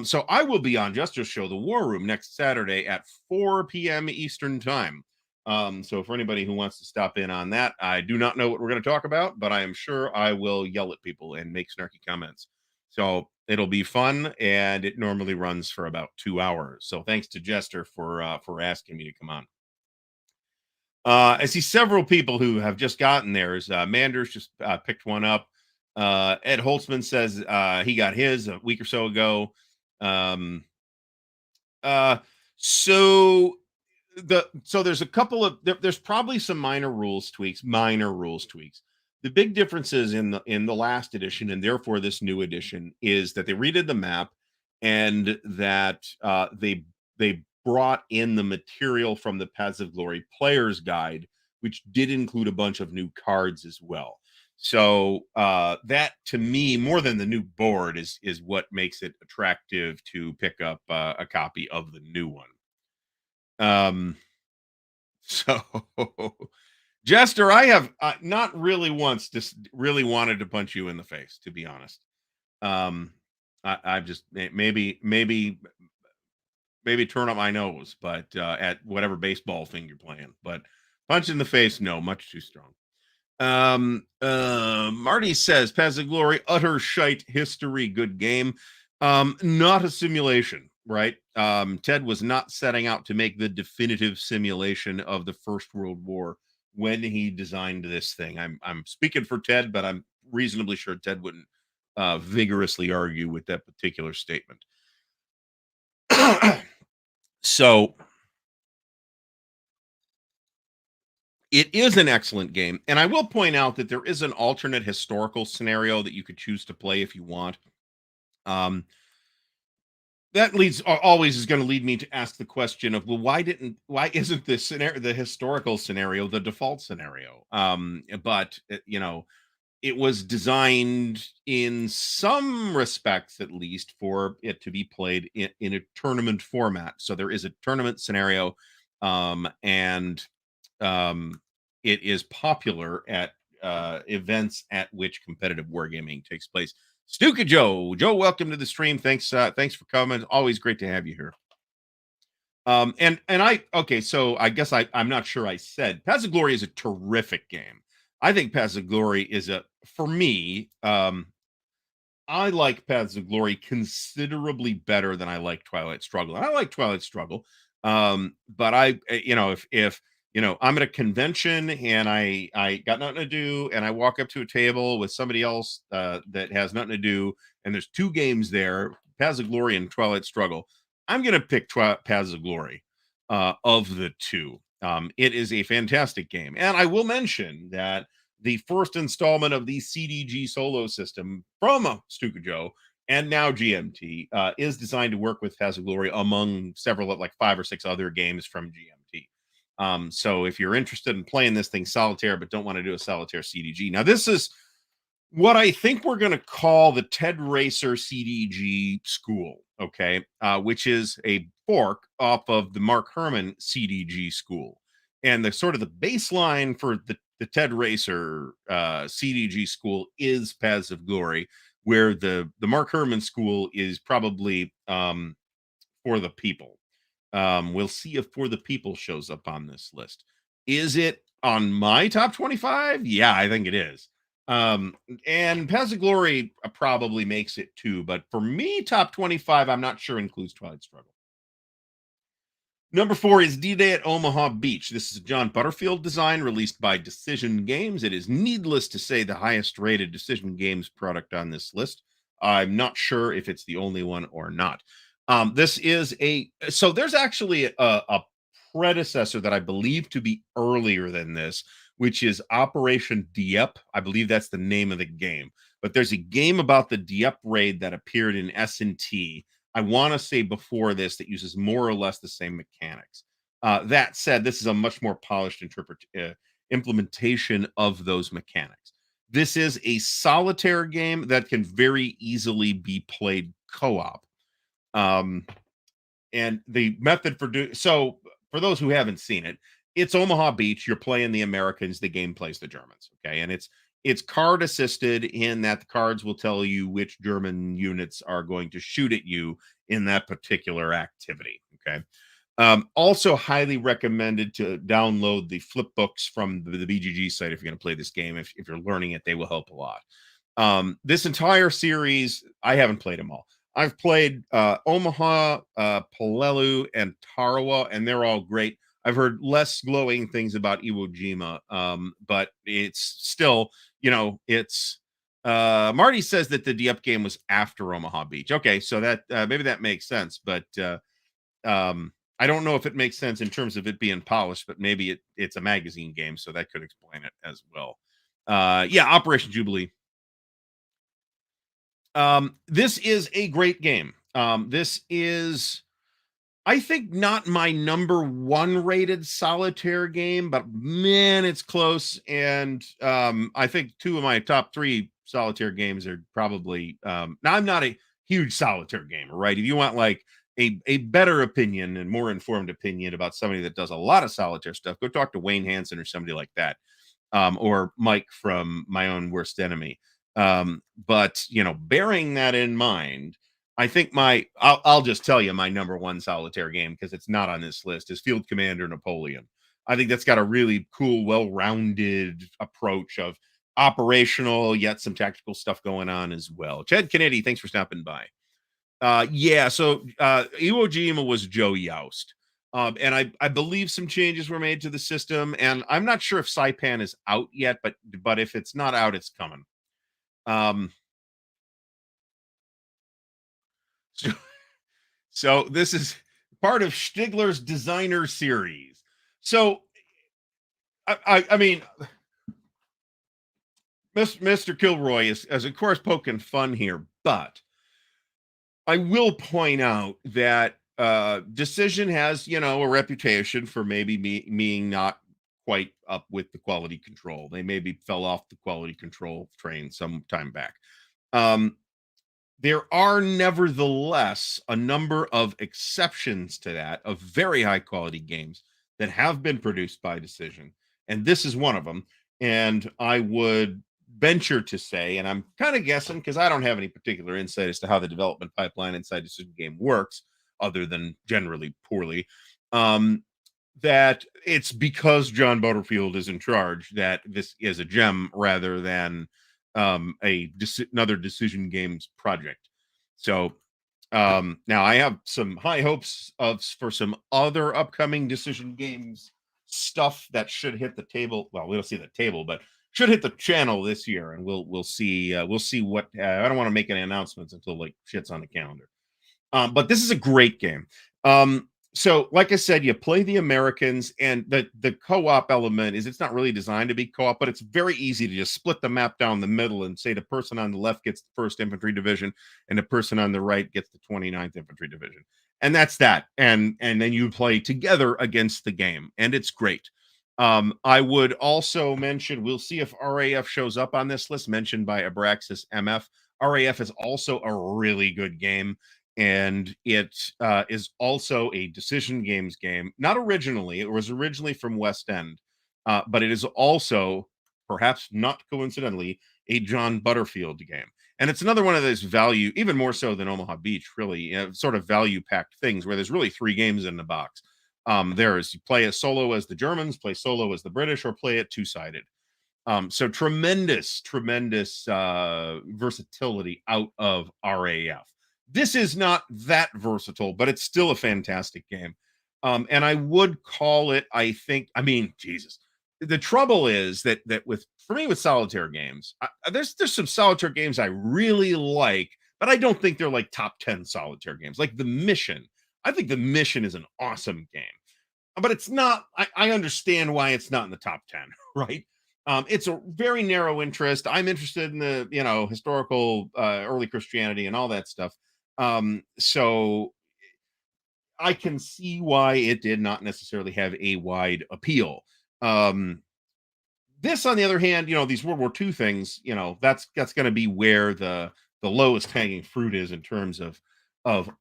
So I will be on Jester's show, The War Room, next Saturday at 4 p.m. Eastern Time. So for anybody who wants to stop in on that, I do not know what we're going to talk about, but I am sure I will yell at people and make snarky comments. So it'll be fun, and it normally runs for about 2 hours. So thanks to Jester for asking me to come on. I see several people who have just gotten theirs. Manders just picked one up. Ed Holtzman says he got his a week or so ago. Um, uh, so there's a couple of there's probably some minor rules tweaks. The big differences in the last edition, and therefore this new edition, is that they redid the map, and that they brought in the material from the Paths of Glory player's guide, which did include a bunch of new cards as well. So that, to me, more than the new board, is what makes it attractive to pick up a copy of the new one. So Jester, I have not really once just really wanted to punch you in the face, to be honest. I've just maybe turn up my nose, but at whatever baseball thing you're playing. But punch in the face, no, much too strong. Marty says Paths of Glory, utter shite history, good game. Not a simulation, right? Ted was not setting out to make the definitive simulation of the First World War when he designed this thing. I'm speaking for Ted, but I'm reasonably sure Ted wouldn't vigorously argue with that particular statement. So it is an excellent game. And I will point out that there is an alternate historical scenario that you could choose to play if you want. That always is going to lead me to ask the question of, well, why isn't the historical scenario the default scenario? But it was designed in some respects, at least, for it to be played in a tournament format. So there is a tournament scenario, and it is popular at events at which competitive wargaming takes place. Stuka Joe, welcome to the stream. Thanks for coming. Always great to have you here. So I guess I'm not sure I said Paths of Glory is a terrific game. I think Paths of Glory is for me, I like Paths of Glory considerably better than I like Twilight Struggle. And I like Twilight Struggle. But if I'm at a convention and I got nothing to do, and I walk up to a table with somebody else that has nothing to do, and there's two games there, Paths of Glory and Twilight Struggle, I'm going to pick Paths of Glory of the two. It is a fantastic game. And I will mention that the first installment of the CDG solo system from Stuka Joe and now GMT is designed to work with Paths of Glory among several, like 5 or 6 other games from GMT. So if you're interested in playing this thing solitaire but don't want to do a solitaire CDG, now this is what I think we're going to call the Ted Racer CDG school, okay, which is a fork off of the Mark Herman CDG school. And the sort of the baseline for the Ted Racer CDG school is Paths of Glory, where the Mark Herman school is probably For the People. We'll see if For the People shows up on this list. Is it on my top 25? Yeah, I think it is. Um, and Paths of Glory probably makes it too, but for me, top 25, I'm not sure includes Twilight Struggle. Number 4 is D-Day at Omaha Beach. This is a John Butterfield design released by Decision Games. It is needless to say the highest rated Decision Games product on this list. I'm not sure if it's the only one or not. This is so there's actually a predecessor that I believe to be earlier than this, which is Operation Dieppe. I believe that's the name of the game. But there's a game about the Dieppe raid that appeared in S&T. I want to say before this that uses more or less the same mechanics. That said, this is a much more polished implementation of those mechanics. This is a solitaire game that can very easily be played co-op. And the method for so for those who haven't seen it, it's Omaha Beach. You're playing the Americans. The game plays the Germans. Okay, and it's card assisted in that the cards will tell you which German units are going to shoot at you in that particular activity. Okay. Also highly recommended to download the flip books from the BGG site if you're going to play this game. If you're learning it, they will help a lot. This entire series, I haven't played them all. I've played Omaha, Palelu, and Tarawa, and they're all great. I've heard less glowing things about Iwo Jima, but it's still, it's Marty says that the Dieppe game was after Omaha Beach. Okay, so that maybe that makes sense, but I don't know if it makes sense in terms of it being polished, but maybe it's a magazine game, so that could explain it as well. Yeah, Operation Jubilee. This is a great game. This is, I think, not my number one rated solitaire game, but man, it's close. And I think 2 of my top 3 solitaire games are probably. Now, I'm not a huge solitaire gamer, right? If you want like a better opinion and more informed opinion about somebody that does a lot of solitaire stuff, go talk to Wayne Hansen or somebody like that, or Mike from My Own Worst Enemy. But bearing that in mind, I think I'll just tell you my number one solitaire game, because it's not on this list, is Field Commander Napoleon. I think that's got a really cool, well-rounded approach of operational, yet some tactical stuff going on as well. Chad Kennedy, thanks for stopping by. Yeah, so Iwo Jima was Joe Youst. And I believe some changes were made to the system, and I'm not sure if Saipan is out yet, but if it's not out, it's coming. So, so this is part of Stigler's designer series. So I mean, Mr. Kilroy is of course poking fun here, but I will point out that Decision has, a reputation for maybe being not quite up with the quality control. They maybe fell off the quality control train some time back. There are nevertheless a number of exceptions to that, of very high quality games that have been produced by Decision. And this is one of them. And I would venture to say, and I'm kind of guessing because I don't have any particular insight as to how the development pipeline inside Decision game works, other than generally poorly, that it's because John Butterfield is in charge that this is a gem rather than another Decision Games project. So now I have some high hopes for some other upcoming Decision Games stuff that should hit the table. Well, we'll see the table, but should hit the channel this year, and we'll see what. I don't want to make any announcements until like shit's on the calendar. But this is a great game. So, like I said, you play the Americans, and the co-op element is it's not really designed to be co-op, but it's very easy to just split the map down the middle and say the person on the left gets the 1st Infantry Division and the person on the right gets the 29th Infantry Division. and that's that. And then you play together against the game, and it's great. I would also mention, we'll see if RAF shows up on this list, mentioned by Abraxas MF. RAF is also a really good game, and it is also a decision games game. Not originally, it was originally from West End, but it is also, perhaps not coincidentally, a John Butterfield game. And it's another one of those value, even more so than Omaha Beach, really, sort of value packed things where there's really three games in the box. There is, you play a solo as the Germans, play solo as the British, or play it two-sided. So tremendous versatility out of RAF. This is not that versatile, but it's still a fantastic game. And I would call it, I mean, Jesus. The trouble is that with, for me, with solitaire games, there's some solitaire games I really like, but I don't think they're like top 10 solitaire games. Like The Mission. I think The Mission is an awesome game, but it's not. I understand why it's not in the top 10, right? It's a very narrow interest. I'm interested in the, historical, early Christianity and all that stuff. So I can see why it did not necessarily have a wide appeal. Um, this, on the other hand, these World War II things, that's going to be where the lowest hanging fruit is in terms of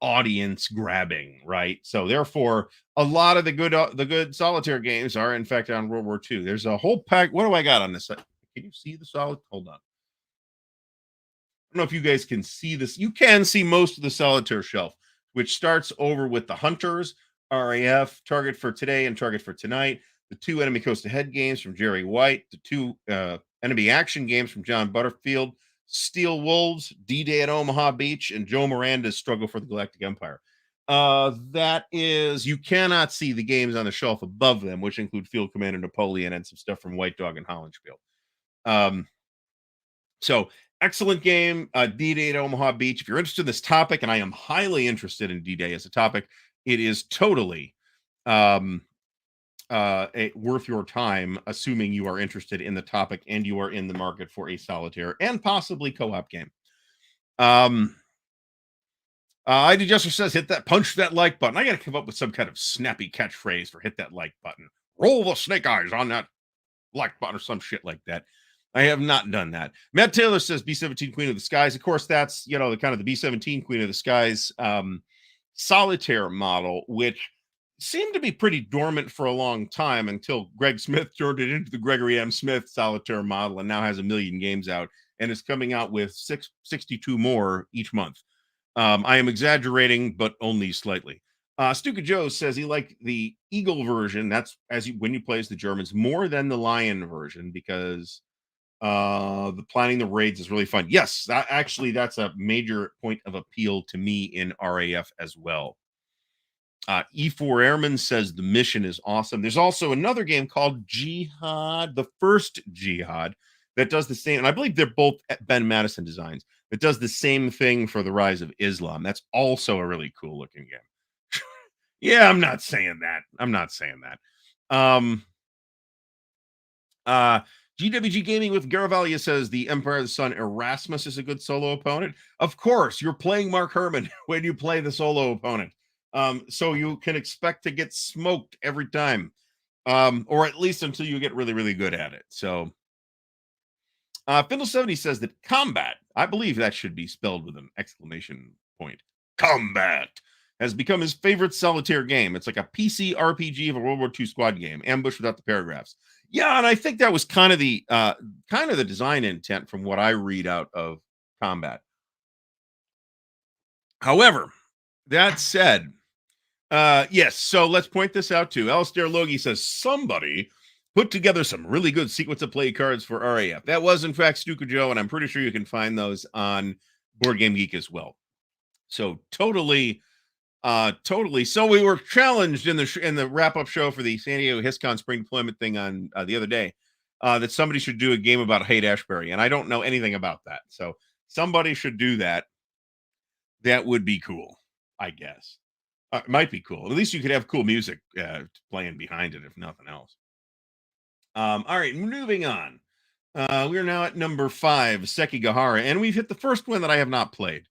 audience grabbing, right? So therefore, a lot of the good solitaire games are in fact on World War II. There's a whole pack. What do I got on this? Can you see the solid? Hold on. Don't know if you guys can see this. You can see most of the solitaire shelf, which starts over with the Hunters, RAF, Target for Today and Target for Tonight, the two Enemy Coast Ahead games from Jerry White, the two Enemy Action games from John Butterfield, Steel Wolves, D-Day at Omaha Beach, and Joe Miranda's Struggle for the Galactic Empire. That is, you cannot see the games on the shelf above them, which include Field Commander Napoleon and some stuff from White Dog and Hollandspiel. So excellent game, D-Day at Omaha Beach. If you're interested in this topic, and I am highly interested in D-Day as a topic, it is totally um, worth your time, assuming you are interested in the topic and you are in the market for a solitaire and possibly co-op game. ID Jester says, punch that like button. I got to come up with some kind of snappy catchphrase for hit that like button. Roll the snake eyes on that like button or some shit like that. I have not done that. Matt Taylor says B-17 Queen of the Skies. Of course, that's, the kind of the B-17 Queen of the Skies solitaire model, which seemed to be pretty dormant for a long time until Greg Smith turned it into the Gregory M. Smith solitaire model and now has 1 million games out and is coming out with 62 more each month. I am exaggerating, but only slightly. Stuka Joe says he liked the Eagle version. That's when you play as the Germans more than the Lion version because the planning the raids is really fun. Yes, that's a major point of appeal to me in RAF as well. E4 Airman says the mission is awesome. There's also another game called Jihad, the First Jihad, that does the same. And I believe they're both Ben Madison designs. That does the same thing for the rise of Islam. That's also a really cool looking game. Yeah, I'm not saying that. GWG Gaming with Garavalia says the Empire of the Sun Erasmus is a good solo opponent. Of course, you're playing Mark Herman when you play the solo opponent. So you can expect to get smoked every time. Or at least until you get really, really good at it. So Fiddle70 says that Combat, I believe that should be spelled with an exclamation point. Combat has become his favorite solitaire game. It's like a PC RPG of a World War II squad game, ambush without the paragraphs. Yeah, and I think that was kind of the design intent from what I read out of Combat. However, that said, yes, so let's point this out too. Alistair Logie says somebody put together some really good sequence of play cards for RAF. That was in fact Stuka Joe, and I'm pretty sure you can find those on BoardGameGeek as well. So totally. So we were challenged in the wrap-up show for the San Diego HISCON spring deployment thing on the other day that somebody should do a game about Haight-Ashbury, and I don't know anything about that. So somebody should do that. That would be cool, I guess. It might be cool. At least you could have cool music playing behind it, if nothing else. All right, moving on. We are now at number 5, Sekigahara, and we've hit the first one that I have not played.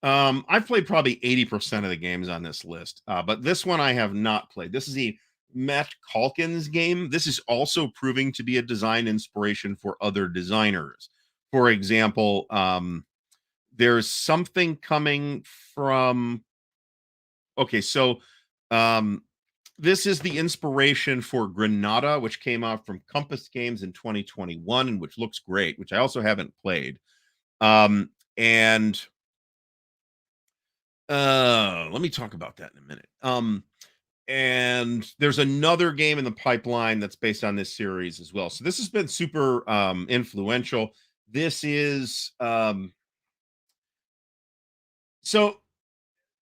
I've played probably 80% of the games on this list, but this one I have not played. This is a Matt Calkins game. This is also proving to be a design inspiration for other designers. For example, there's something coming from. Okay, so um, this is the inspiration for Granada, which came out from Compass Games in 2021, and which looks great, which I also haven't played. And let me talk about that in a minute. And there's another game in the pipeline that's based on this series as well. So this has been super influential. This is so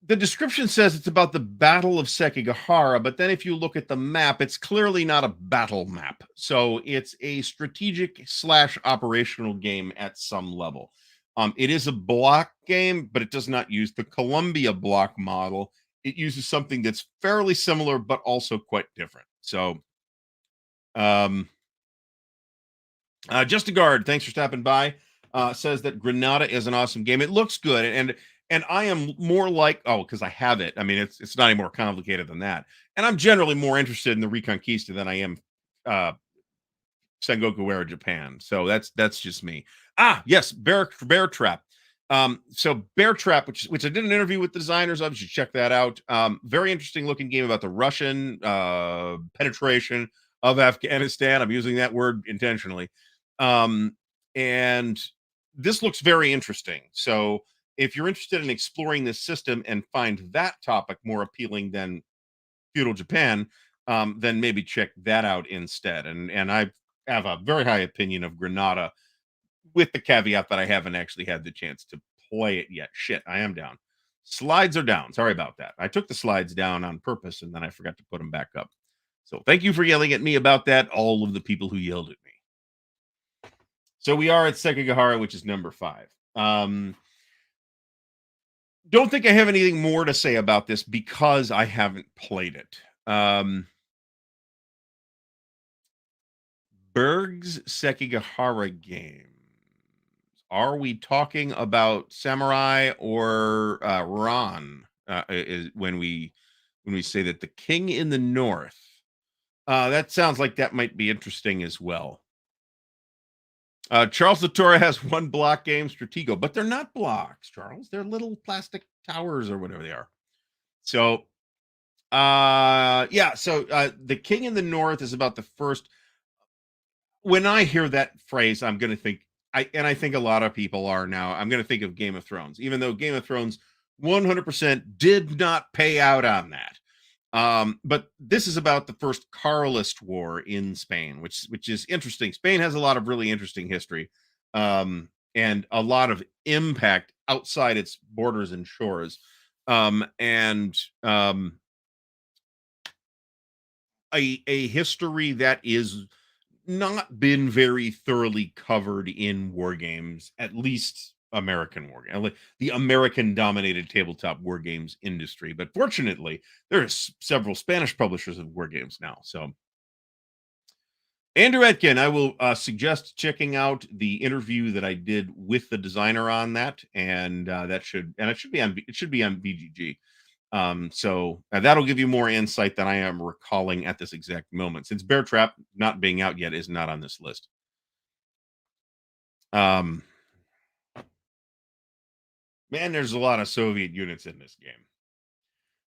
the description says it's about the Battle of Sekigahara, but then if you look at the map, it's clearly not a battle map. So it's a strategic slash operational game at some level. It is a block game, but it does not use the Columbia block model. It uses something that's fairly similar, but also quite different. So, um, Just a Guard, thanks for stopping by. Says that Granada is an awesome game. It looks good, and I am more like because I have it. I mean, it's not any more complicated than that. And I'm generally more interested in the Reconquista than I am uh, Sengoku Era Japan. So that's just me. Yes, Bear Trap. So Bear Trap, which I did an interview with the designers of, you should check that out. Very interesting looking game about the Russian penetration of Afghanistan. I'm using that word intentionally. And this looks very interesting. So if you're interested in exploring this system and find that topic more appealing than feudal Japan, then maybe check that out instead. And I have a very high opinion of Granada, with the caveat that I haven't actually had the chance to play it yet. Shit, I am down. Slides are down. Sorry about that. I took the slides down on purpose and then I forgot to put them back up. So thank you for yelling at me about that, all of the people who yelled at me. So we are at Sekigahara, which is number 5. Don't think I have anything more to say about this because I haven't played it. Berg's Sekigahara games. Are we talking about Samurai or Ron? Is when we say that the King in the North. That sounds like that might be interesting as well. Charles Latore has one block game, Stratego, but they're not blocks, Charles. They're little plastic towers or whatever they are. So, the King in the North is about the first. When I hear that phrase, I'm going to think, I think a lot of people are now. I'm going to think of Game of Thrones, even though Game of Thrones 100% did not pay out on that. But this is about the first Carlist War in Spain, which is interesting. Spain has a lot of really interesting history, and a lot of impact outside its borders and shores, and a history that is not been very thoroughly covered in war games, at least American war game, like the American dominated tabletop war games industry. But fortunately, there's several Spanish publishers of war games now. So Andrew Etkin, I will suggest checking out the interview that I did with the designer on that, and it should be on BGG. That'll give you more insight than I am recalling at this exact moment, since Bear Trap not being out yet is not on this list. Man, there's a lot of Soviet units in this game.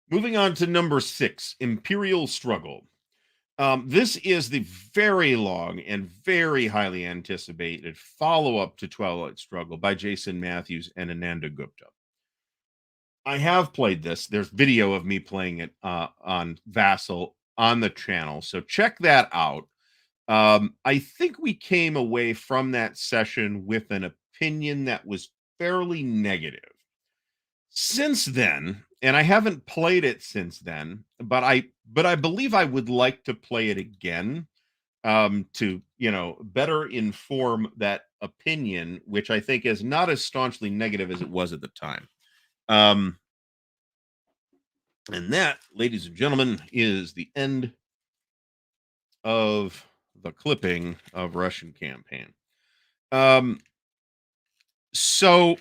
Moving on to number 6, Imperial Struggle. This is the very long and very highly anticipated follow-up to Twilight Struggle by Jason Matthews and Ananda Gupta. I have played this. There's video of me playing it on Vassal on the channel, so check that out. I think we came away from that session with an opinion that was fairly negative. Since then, and I haven't played it since then, but I believe I would like to play it again, to better inform that opinion, which I think is not as staunchly negative as it was at the time. And that, ladies and gentlemen, is the end of the clipping of Russian campaign. So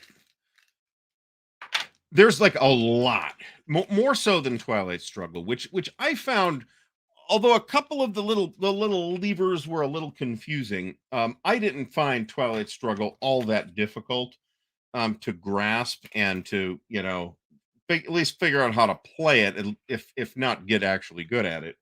there's like a lot more so than Twilight Struggle, which I found, although a couple of the little levers were a little confusing. I didn't find Twilight Struggle all that difficult to grasp and to at least figure out how to play it, and if not get actually good at it.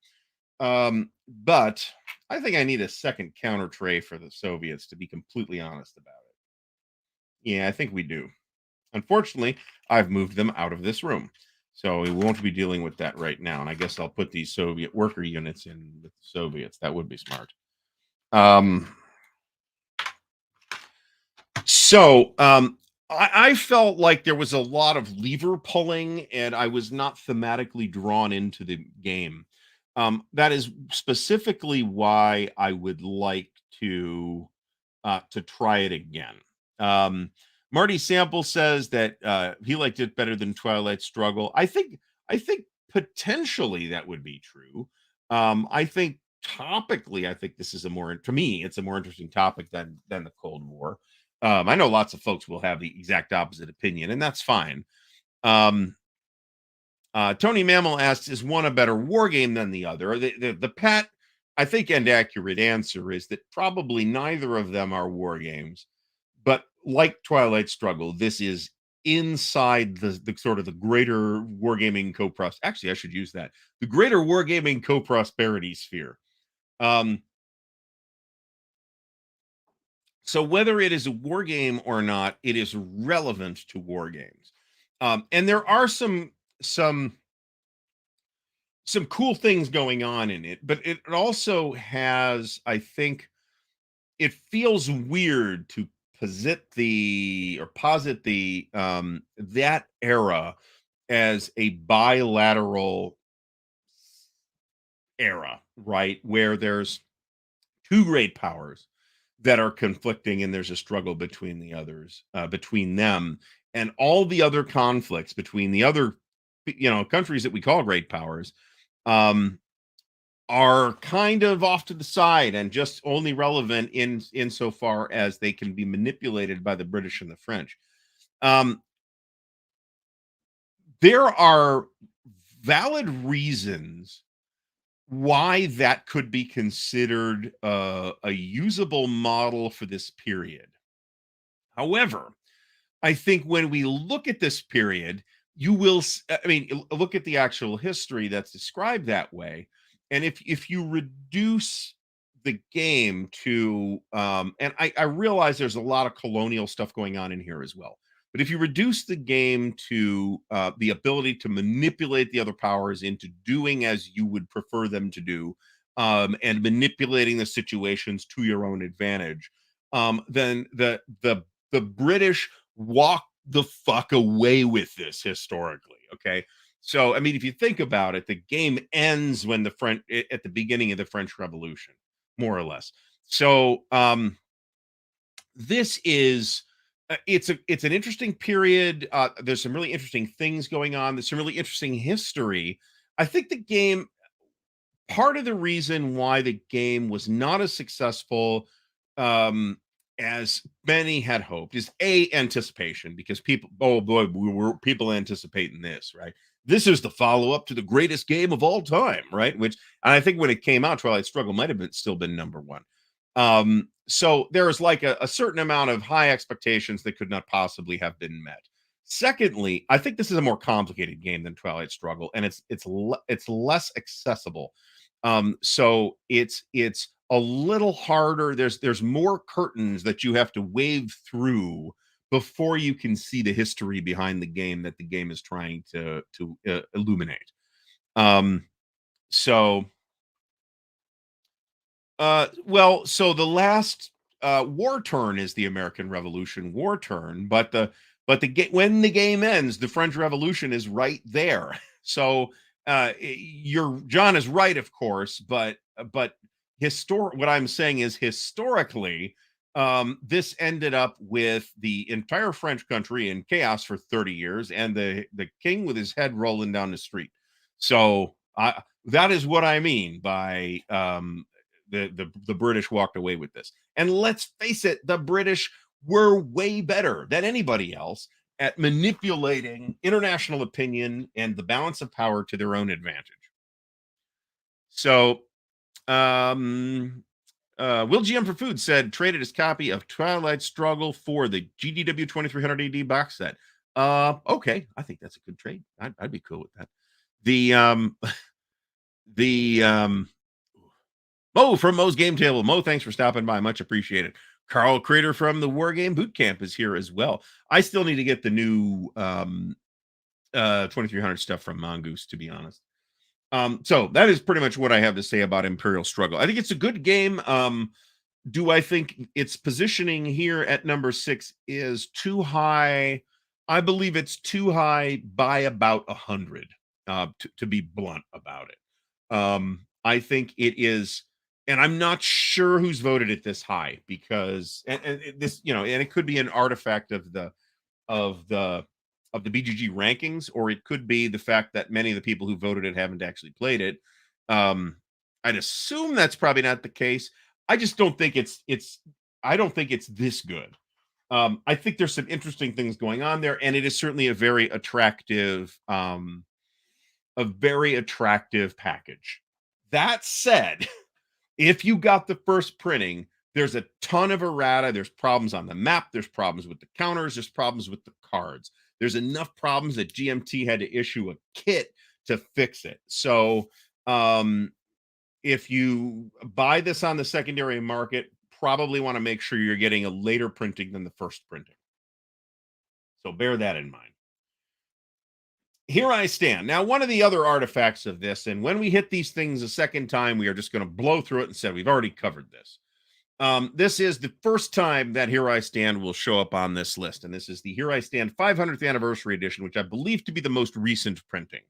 But I think I need a second counter tray for the Soviets, to be completely honest about it. Yeah, I think we do. Unfortunately, I've moved them out of this room. So we won't be dealing with that right now. And I guess I'll put these Soviet worker units in with the Soviets. That would be smart. Um, so I felt like there was a lot of lever pulling, and I was not thematically drawn into the game. That is specifically why I would like to try it again. Um, Marty Sample says that he liked it better than Twilight Struggle. I think potentially that would be true. I think topically, I think this is to me, it's a more interesting topic than the Cold War. I know lots of folks will have the exact opposite opinion, and that's fine. Um, Tony Mammal asks, "Is one a better war game than the other?" The pat, I think, and accurate answer is that probably neither of them are war games. But like Twilight Struggle, this is inside the sort of the greater wargaming co-pros. Actually, I should use that, the greater wargaming co-prosperity sphere. Um, so whether it is a war game or not, it is relevant to war games. And there are some cool things going on in it, but it also has, I think, it feels weird to posit the that era as a bilateral era, right? Where there's two great powers that are conflicting, and there's a struggle between the others, between them, and all the other conflicts between the other, countries that we call great powers. Um, are kind of off to the side and just only relevant in insofar as they can be manipulated by the British and the French. Um, there are valid reasons why that could be considered a usable model for this period. However, I think when we look at this period, I mean, look at the actual history that's described that way. And if you reduce the game to, and I realize there's a lot of colonial stuff going on in here as well. But if you reduce the game to the ability to manipulate the other powers into doing as you would prefer them to do, and manipulating the situations to your own advantage, then the British walk the fuck away with this historically. Okay. So, I mean, if you think about it, the game ends when at the beginning of the French Revolution, more or less. So, this is, it's an interesting period. There's some really interesting things going on. There's some really interesting history. I think the game, part of the reason why the game was not as successful um as many had hoped is anticipation, because people, oh boy, we were people anticipating this, right? This is the follow-up to the greatest game of all time, right? Which, and I think when it came out, Twilight Struggle might have still been number one. So there is like a certain amount of high expectations that could not possibly have been met. Secondly, I think this is a more complicated game than Twilight Struggle, and it's less accessible. So it's a little harder. There's more curtains that you have to wave through before you can see the history behind the game that the game is trying to illuminate. Um, so well, so the last war turn is the American Revolution war turn, when the game ends, the French Revolution is right there. So your John is right, of course, but what I'm saying is, historically, this ended up with the entire French country in chaos for 30 years, and the king with his head rolling down the street. So that is what I mean by the British walked away with this. And let's face it, the British were way better than anybody else, at manipulating international opinion and the balance of power to their own advantage. So, Will GM for Food said traded his copy of Twilight Struggle for the GDW 2300 AD box set. Okay, I think that's a good trade. I'd be cool with that. The the Mo from Mo's Game Table. Mo, thanks for stopping by. Much appreciated. Carl Crater from the Wargame Boot Camp is here as well. I still need to get the new 2300 stuff from Mongoose, to be honest. So that is pretty much what I have to say about Imperial Struggle. I think it's a good game. Do I think its positioning here at number 6 is too high? I believe it's too high by about 100, to be blunt about it. I think it is, and I'm not sure who's voted it this high because, and this, and it could be an artifact of of the the BGG rankings, or it could be the fact that many of the people who voted it haven't actually played it. I'd assume that's probably not the case. I just don't think I don't think it's this good. I think there's some interesting things going on there, and it is certainly a very attractive package. That said, if you got the first printing, there's a ton of errata. There's problems on the map. There's problems with the counters. There's problems with the cards. There's enough problems that GMT had to issue a kit to fix it. So, if you buy this on the secondary market, probably want to make sure you're getting a later printing than the first printing. So bear that in mind. Here I stand. Now, one of the other artifacts of this, and when we hit these things a second time, we are just going to blow through it and say we've already covered this. This is the first time that Here I Stand will show up on this list, and this is the Here I Stand 500th Anniversary Edition, which I believe to be the most recent printing,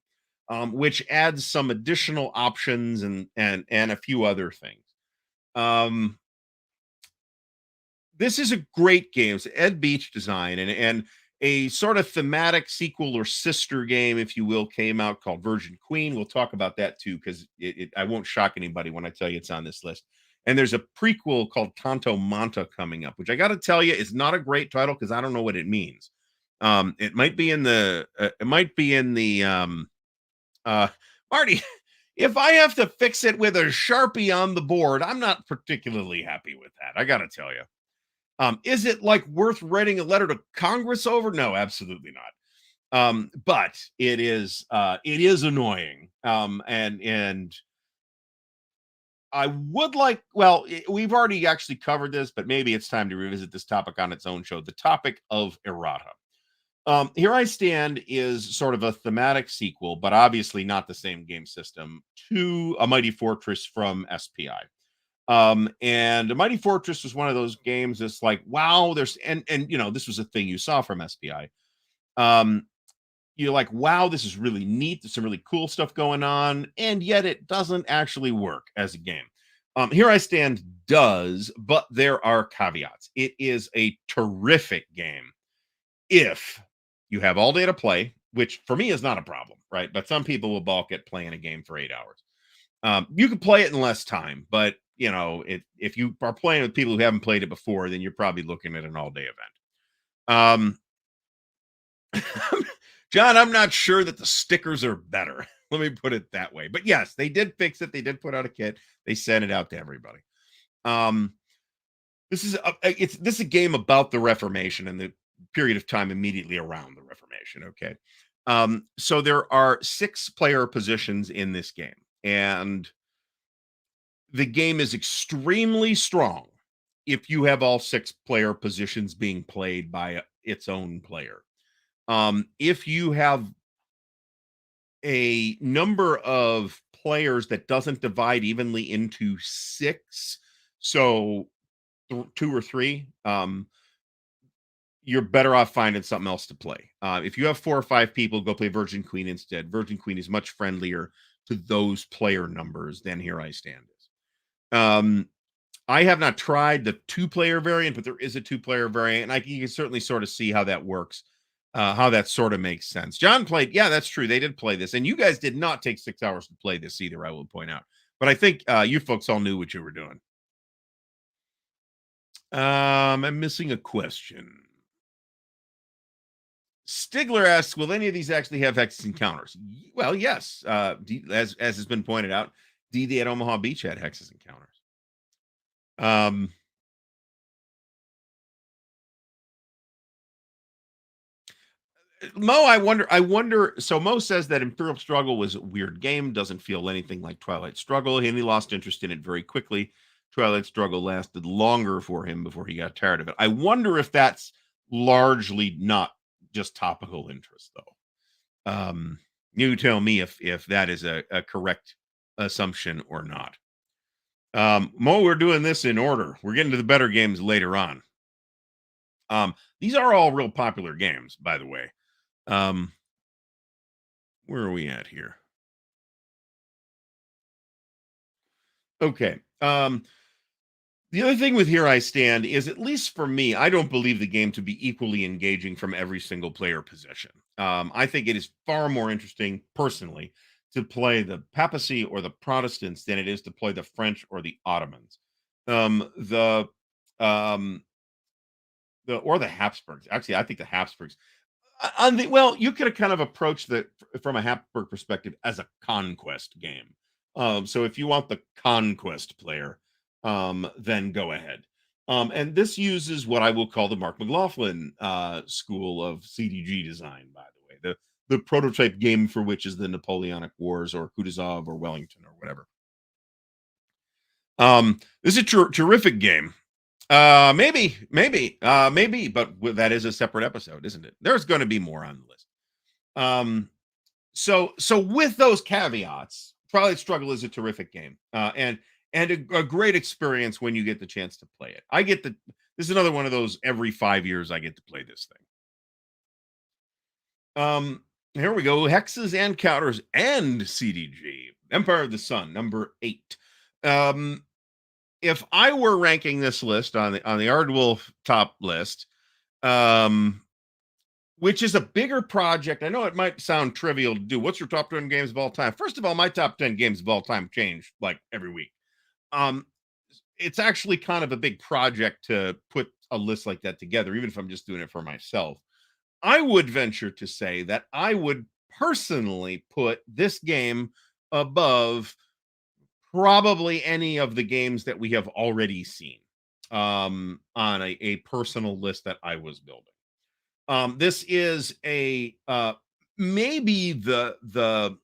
which adds some additional options and a few other things. This is a great game. It's Ed Beach design, and a sort of thematic sequel or sister game, if you will, came out called Virgin Queen. We'll talk about that too, because I won't shock anybody when I tell you it's on this list. And there's a prequel called Tanto Manta coming up, which I got to tell you is not a great title because I don't know what it means. It might be in the Marty. If I have to fix it with a Sharpie on the board, I'm not particularly happy with that. I got to tell you. Is it like worth writing a letter to Congress over? No, absolutely not. But it is annoying. And I would like, well, we've already actually covered this, but maybe it's time to revisit this topic on its own show. The topic of errata. Here I Stand is sort of a thematic sequel, but obviously not the same game system, to A Mighty Fortress from SPI. And A Mighty Fortress was one of those games that's like, wow, there's and this was a thing you saw from SPI. You're like, wow, this is really neat. There's some really cool stuff going on, and yet it doesn't actually work as a game. Here I Stand does, but there are caveats. It is a terrific game if you have all day to play, which for me is not a problem, right? But some people will balk at playing a game for 8 hours. You can play it in less time, but if you are playing with people who haven't played it before, then you're probably looking at an all-day event. John, I'm not sure that the stickers are better. Let me put it that way. But yes, they did fix it. They did put out a kit. They sent it out to everybody. This is a game about the Reformation and the period of time immediately around the Reformation. Okay. So there are 6 player positions in this game, and the game is extremely strong if you have all 6 player positions being played by its own player. If you have a number of players that doesn't divide evenly into 6, so 2 or 3, you're better off finding something else to play. If you have 4 or 5 people, go play Virgin Queen instead. Virgin Queen is much friendlier to those player numbers than Here I Stand is. I have not tried the 2-player variant, but there is a 2-player variant, and you can certainly sort of see how that works, how that sort of makes sense. John played, yeah, that's true. They did play this, and you guys did not take 6 hours to play this either, I will point out. But I think you folks all knew what you were doing. I'm missing a question. Stigler asks, will any of these actually have hexes and counters? Well, yes. As has been pointed out, D at Omaha Beach had hexes and counters. Mo, I wonder. So Mo says that Imperial Struggle was a weird game, doesn't feel anything like Twilight Struggle, and he lost interest in it very quickly. Twilight Struggle lasted longer for him before he got tired of it. I wonder if that's largely not just topical interest, though. You tell me if that is a correct assumption or not. Mo, we're doing this in order. We're getting to the better games later on. These are all real popular games, by the way. Where are we at here? Okay. The other thing with Here I Stand is, at least for me, I don't believe the game to be equally engaging from every single player position. I think it is far more interesting, personally, to play the papacy or the Protestants than it is to play the French or the Ottomans. Um, the um, or the Habsburgs. Actually, I think the Habsburgs. On the Well, you could have kind of approached the from a Habsburg perspective as a conquest game. So if you want the conquest player, then go ahead. And this uses what I will call the Mark McLaughlin school of CDG design, by the way. The prototype game for which is the Napoleonic Wars or Kutuzov or Wellington or whatever. This is a terrific game. Maybe, but that is a separate episode, isn't it? There's going to be more on the list. So with those caveats, Twilight Struggle is a terrific game, and a great experience when you get the chance to play it. This is another one of those every 5 years I get to play this thing. Here we go. Hexes and counters and CDG. Empire of the Sun, number 8. If I were ranking this list on the Ardwulf top list, which is a bigger project, I know it might sound trivial to do. What's your top 10 games of all time? First of all, my top 10 games of all time change like every week. It's actually kind of a big project to put a list like that together, even if I'm just doing it for myself. I would venture to say that I would personally put this game above probably any of the games that we have already seen on a personal list that I was building. This is a maybe the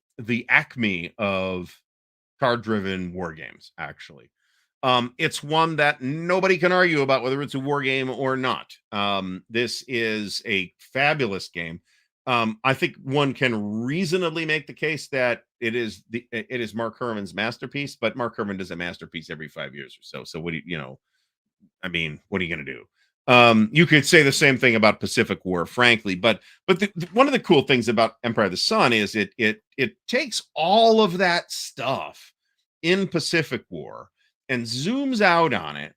acme of card driven war games, actually. It's one that nobody can argue about whether it's a war game or not. This is a fabulous game. I think one can reasonably make the case that it is Mark Herman's masterpiece, but Mark Herman does a masterpiece every 5 years or so. So what do I mean, what are you going to do? You could say the same thing about Pacific War, frankly, but one of the cool things about Empire of the Sun is it takes all of that stuff in Pacific War and zooms out on it,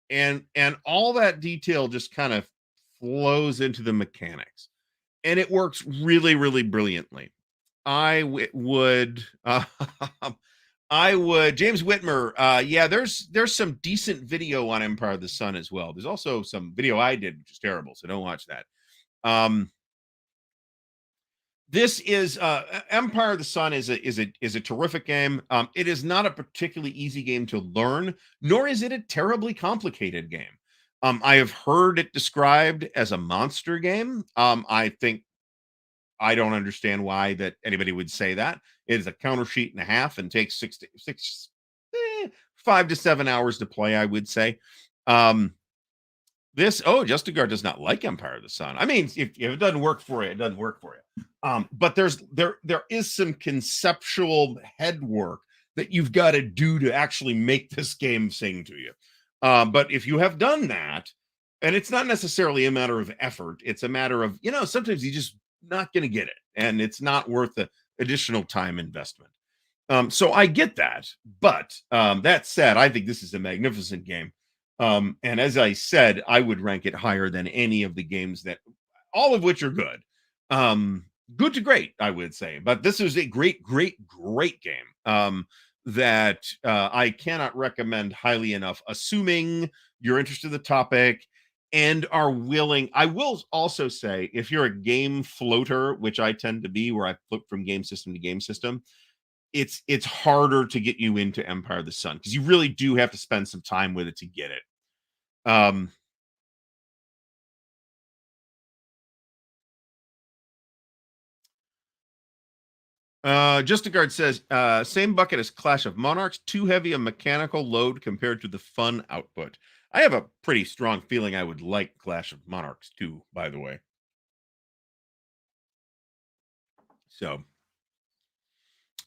and all that detail just kind of flows into the mechanics, and it works really, really brilliantly. Would I would James Whitmer. Yeah, there's some decent video on Empire of the Sun as well. There's also some video I did, which is terrible, so don't watch that. This is Empire of the Sun is a terrific game. It is not a particularly easy game to learn, nor is it a terribly complicated game. I have heard it described as a monster game. I think I don't understand why that anybody would say that. It is a counter sheet and a half and takes 5 to 7 hours to play, I would say. Justin Guard does not like Empire of the Sun. I mean, if it doesn't work for you, it doesn't work for you. But there is some conceptual head work that you've got to do to actually make this game sing to you. But if you have done that, and it's not necessarily a matter of effort, it's a matter of, sometimes you just not going to get it, and it's not worth the additional time investment. So I get that, but that said, I think this is a magnificent game. And as I said, I would rank it higher than any of the games that, all of which are good. Good to great, I would say. But this is a great, great, great game that I cannot recommend highly enough, assuming you're interested in the topic and are willing. I will also say, if you're a game floater, which I tend to be, where I flip from game system to game system, it's harder to get you into Empire of the Sun because you really do have to spend some time with it to get it. Um, Justigard says, same bucket as Clash of Monarchs, too heavy a mechanical load compared to the fun output. I have a pretty strong feeling I would like Clash of Monarchs too, by the way. So,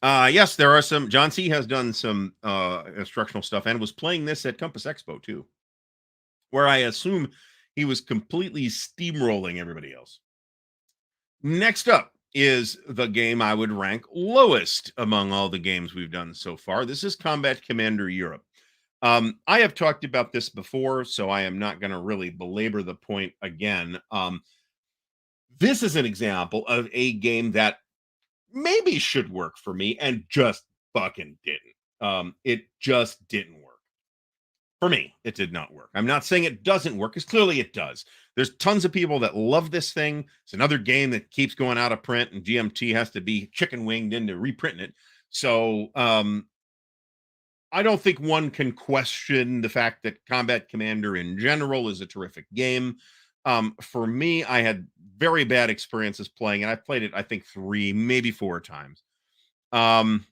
yes, there are some. John C has done some instructional stuff and was playing this at Compass Expo too, where I assume he was completely steamrolling everybody else. Next up is the game I would rank lowest among all the games we've done so far. This is Combat Commander Europe. I have talked about this before, so I am not going to really belabor the point again. This is an example of a game that maybe should work for me and just fucking didn't. It just didn't work. For me, it did not work. I'm not saying it doesn't work, because clearly it does. There's tons of people that love this thing. It's another game that keeps going out of print, and GMT has to be chicken winged into reprinting it. So I don't think one can question the fact that Combat Commander in general is a terrific game. For me, I had very bad experiences playing, and I played it, I think, 3, maybe 4 times. Tim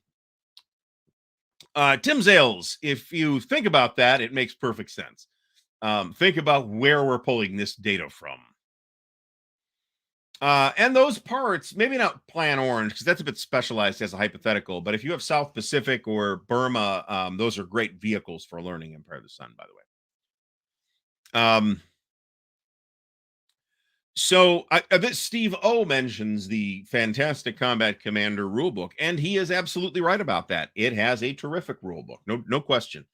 Zales, if you think about that, it makes perfect sense. Think about where we're pulling this data from. And those parts, maybe not Plan Orange, because that's a bit specialized as a hypothetical, but if you have South Pacific or Burma, those are great vehicles for learning Empire of the Sun, by the way. So Steve O mentions the fantastic Combat Commander rulebook, and he is absolutely right about that. It has a terrific rulebook, no question.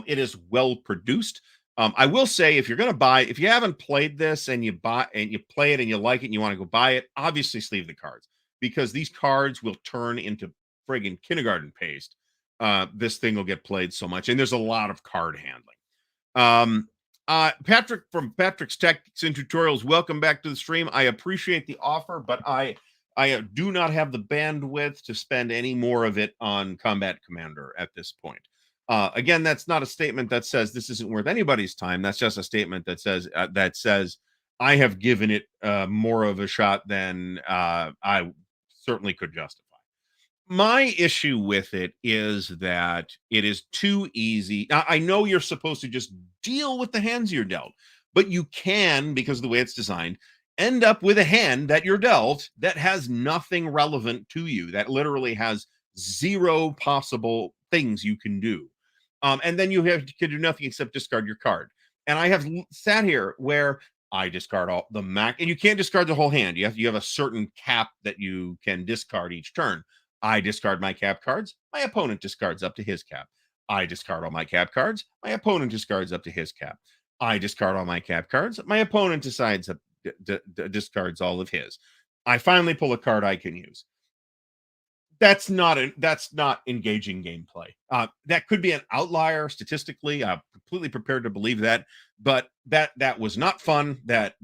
It is well produced. I will say, if you're going to buy, if you haven't played this and you buy and you play it and you like it and you want to go buy it, obviously sleeve the cards, because these cards will turn into friggin' kindergarten paste. This thing will get played so much, and there's a lot of card handling. Patrick from Patrick's Tactics and Tutorials, welcome back to the stream. I appreciate the offer, but I do not have the bandwidth to spend any more of it on Combat Commander at this point. Again, that's not a statement that says this isn't worth anybody's time. That's just a statement that says I have given it more of a shot than I certainly could justify. My issue with it is that it is too easy. I know you're supposed to just deal with the hands you're dealt, but you can, because of the way it's designed, end up with a hand that you're dealt that has nothing relevant to you, that literally has 0 possible things you can do. And then you can do nothing except discard your card. And I have sat here where I discard all the Mac, and you can't discard the whole hand. You have a certain cap that you can discard each turn. I discard my cap cards. My opponent discards up to his cap. I discard all my cap cards. My opponent discards up to his cap. I discard all my cap cards. My opponent decides discards all of his. I finally pull a card I can use. That's not engaging gameplay. That could be an outlier statistically. I'm completely prepared to believe that, but that was not fun. That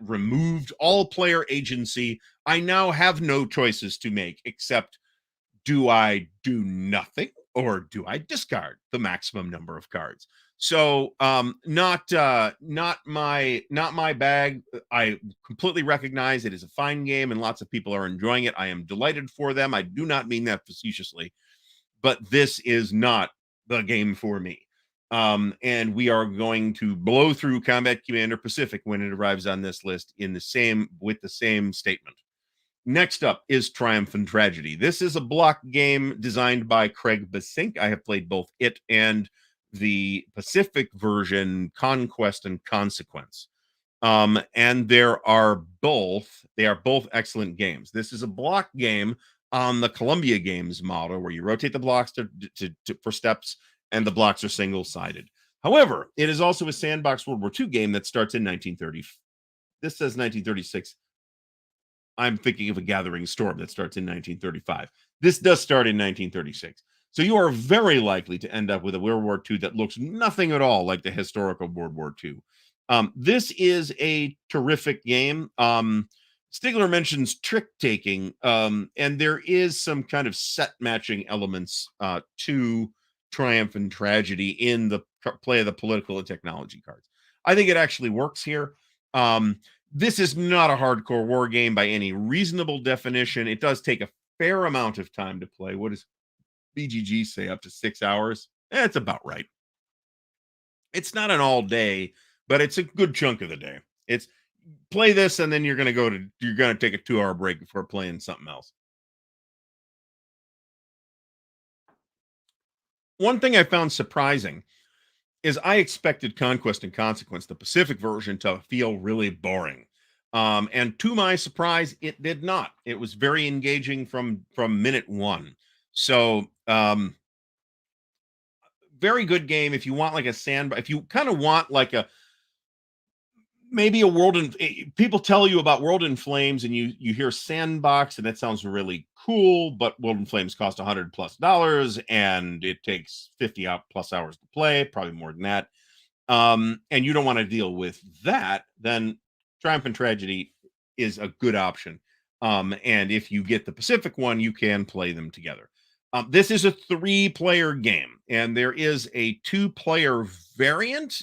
removed all player agency. I now have no choices to make except, do I do nothing or do I discard the maximum number of cards? So not my bag. I completely recognize it is a fine game and lots of people are enjoying it. I am delighted for them. I do not mean that facetiously, but this is not the game for me. And we are going to blow through Combat Commander Pacific when it arrives on this list with the same statement. Next up is Triumph and Tragedy. This is a block game designed by Craig Basink. I have played both it and the Pacific version, Conquest and Consequence. And they are both excellent games. This is a block game on the Columbia Games model, where you rotate the blocks for steps, and the blocks are single-sided. However, it is also a sandbox World War II game that starts in 1930. This says 1936. I'm thinking of A Gathering Storm that starts in 1935. This does start in 1936. So you are very likely to end up with a World War II that looks nothing at all like the historical World War II. This is a terrific game. Stigler mentions trick taking, and there is some kind of set matching elements to Triumph and Tragedy in the play of the political and technology cards. I think it actually works here. Um, this is not a hardcore war game by any reasonable definition. It does take a fair amount of time to play. What does BGG say? Up to 6 hours? It's about right. It's not an all day, but it's a good chunk of the day. It's play this and then you're gonna take a 2 hour break before playing something else. One thing I found surprising is I expected Conquest and Consequence, the Pacific version, to feel really boring. And to my surprise, it did not. It was very engaging from minute one. So very good game if you want like a sand. If you kind of want like a maybe a world in people tell you about World in Flames and you hear sandbox and that sounds really cool, but World in Flames cost $100+ and it takes 50 plus hours to play, probably more than that. And you don't want to deal with that, then Triumph and Tragedy is a good option. And if you get the Pacific one, you can play them together. This is a 3-player game, and there is a 2-player variant,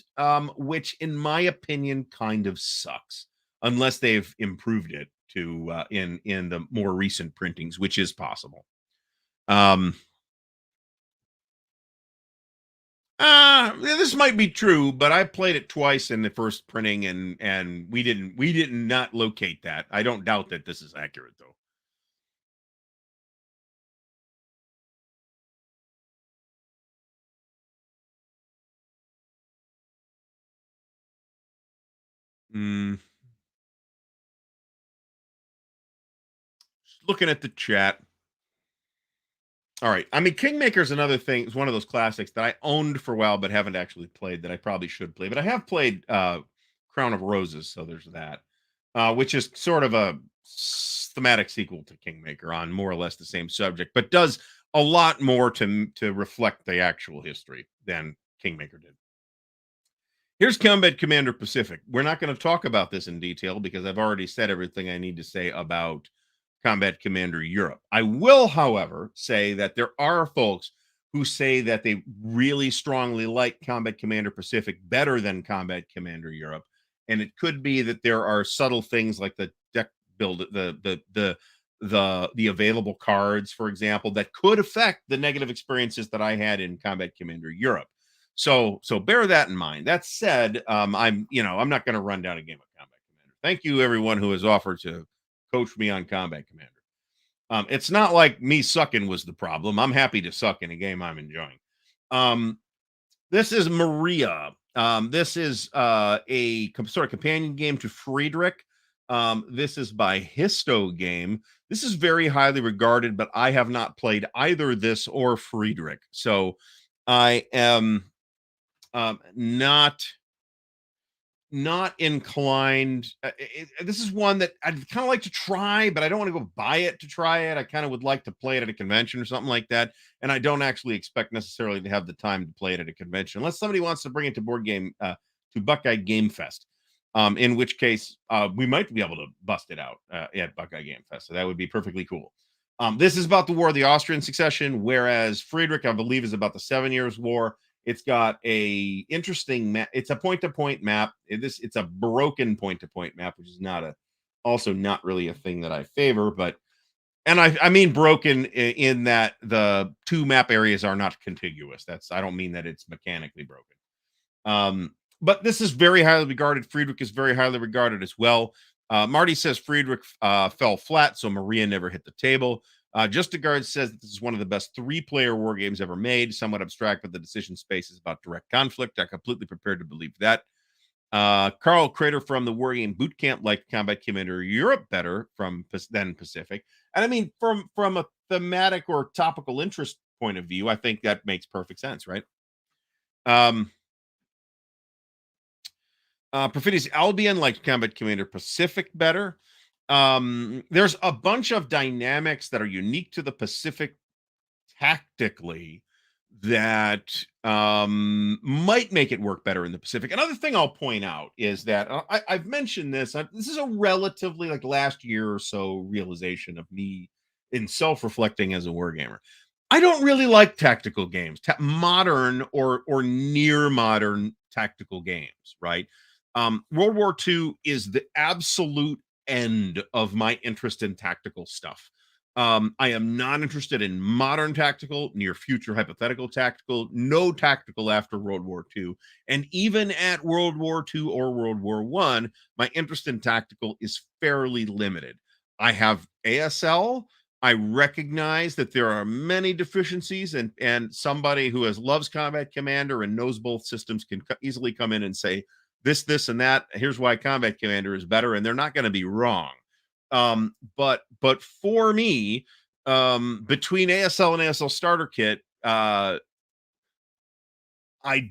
which, in my opinion, kind of sucks, unless they've improved it to in the more recent printings, which is possible. Um, this might be true, but I played it twice in the first printing, and we didn't not locate that. I don't doubt that this is accurate though. Mm, just looking at the chat. All right. I mean, Kingmaker's another thing. It's one of those classics that I owned for a while, but haven't actually played that I probably should play. But I have played Crown of Roses, so there's that, which is sort of a thematic sequel to Kingmaker on more or less the same subject, but does a lot more to reflect the actual history than Kingmaker did. Here's Combat Commander Pacific. We're not going to talk about this in detail because I've already said everything I need to say about Combat Commander Europe. I will, however, say that there are folks who say that they really strongly like Combat Commander Pacific better than Combat Commander Europe, and it could be that there are subtle things like the deck build, the available cards, for example, that could affect the negative experiences that I had in Combat Commander Europe. So bear that in mind. That said, I'm not going to run down a game of Combat Commander. Thank you everyone who has offered to coach me on Combat Commander. It's not like me sucking was the problem. I'm happy to suck in a game I'm enjoying. This is Maria. This is sort of companion game to Friedrich. This is by Histo Game. This is very highly regarded, but I have not played either this or Friedrich. So I am not inclined. This is one that I'd kind of like to try, but I don't want to go buy it to try it. I kind of would like to play it at a convention or something like that. And I don't actually expect necessarily to have the time to play it at a convention unless somebody wants to bring it to to Buckeye Game Fest. In which case, we might be able to bust it out at Buckeye Game Fest. So that would be perfectly cool. This is about the War of the Austrian Succession, whereas Friedrich, I believe, is about the 7 Years' War. It's got a interesting map. It's a point-to-point map. It's a broken point-to-point map, which is also not really a thing that I favor. But and I mean broken in that the two map areas are not contiguous. I don't mean that it's mechanically broken. But this is very highly regarded. Friedrich is very highly regarded as well. Marty says Friedrich fell flat, so Maria never hit the table. Justagard says that this is one of the best 3-player war games ever made, somewhat abstract, but the decision space is about direct conflict. I'm completely prepared to believe that. Carl Crater from the War Game Boot Camp liked Combat Commander Europe better than Pacific. And I mean, from a thematic or topical interest point of view, I think that makes perfect sense, right? Perfidious Albion liked Combat Commander Pacific better. There's a bunch of dynamics that are unique to the Pacific tactically that might make it work better in the Pacific. Another thing I'll point out is that I've mentioned this. This is a relatively like last year or so realization of me in self-reflecting as a wargamer. I don't really like tactical games, modern or near modern tactical games. Right? World War II is the absolute end of my interest in tactical stuff. I am not interested in modern tactical, near future hypothetical tactical, no tactical after World War II. And even at World War II or World War One, my interest in tactical is fairly limited. I have ASL. I recognize that there are many deficiencies, and somebody who loves Combat Commander and knows both systems can easily come in and say this, and that. Here's why Combat Commander is better, and they're not going to be wrong. But for me, between ASL and ASL Starter Kit, I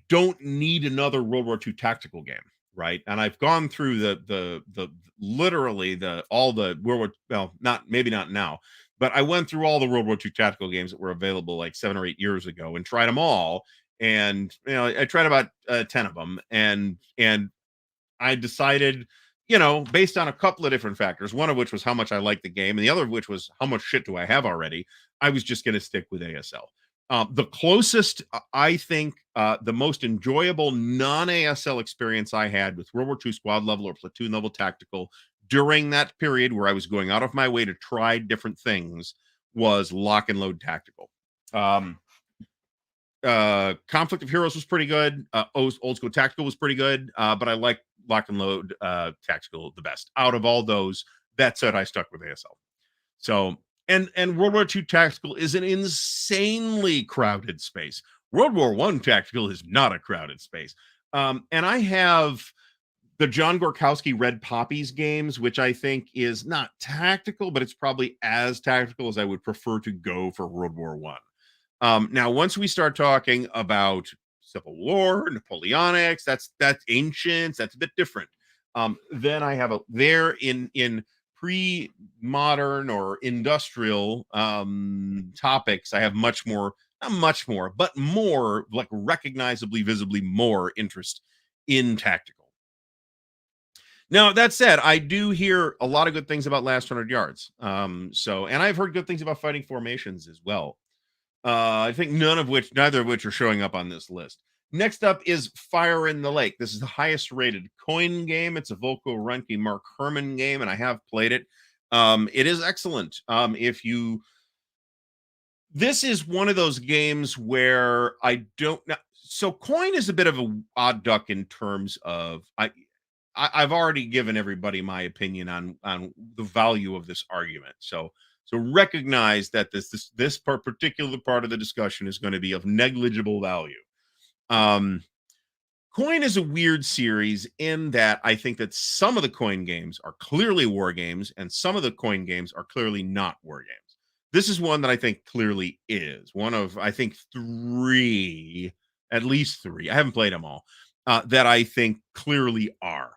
don't need another World War II tactical game, right? And I've gone through the literally the all the World War, well, not maybe not now, but I went through all the World War II tactical games that were available like 7 or 8 years ago and tried them all. And I tried about 10 of them, and I decided, based on a couple of different factors, one of which was how much I liked the game, and the other of which was how much shit do I have already. I was just going to stick with ASL. The closest, I think, the most enjoyable non ASL experience I had with World War II squad level or platoon level tactical during that period where I was going out of my way to try different things was Lock and Load Tactical. Conflict of Heroes was pretty good. Old School Tactical was pretty good, but I like Lock and Load Tactical the best out of all those. That said, I stuck with ASL. So, and World War II Tactical is an insanely crowded space. World War I Tactical is not a crowded space. And I have the John Gorkowski Red Poppies games, which I think is not tactical, but it's probably as tactical as I would prefer to go for World War I. Now, once we start talking about Civil War, Napoleonics, that's ancient, that's a bit different. Then I have there in pre-modern or industrial topics, I have much more, not much more, but more, like recognizably, visibly more interest in tactical. Now, that said, I do hear a lot of good things about Last 100 Yards. And I've heard good things about Fighting Formations as well. I think neither of which are showing up on this list. Next up is Fire in the Lake. This is the highest rated coin game. It's a Volko Ruhnke Mark Herman game, and I have played it. It is excellent. This is one of those games where I don't know. So coin is a bit of an odd duck in terms of I've already given everybody my opinion on the value of this argument. So recognize that this particular part of the discussion is going to be of negligible value. Coin is a weird series in that I think that some of the coin games are clearly war games and some of the coin games are clearly not war games. This is one that I think clearly is one of, I think, at least three. I haven't played them all, that I think clearly are.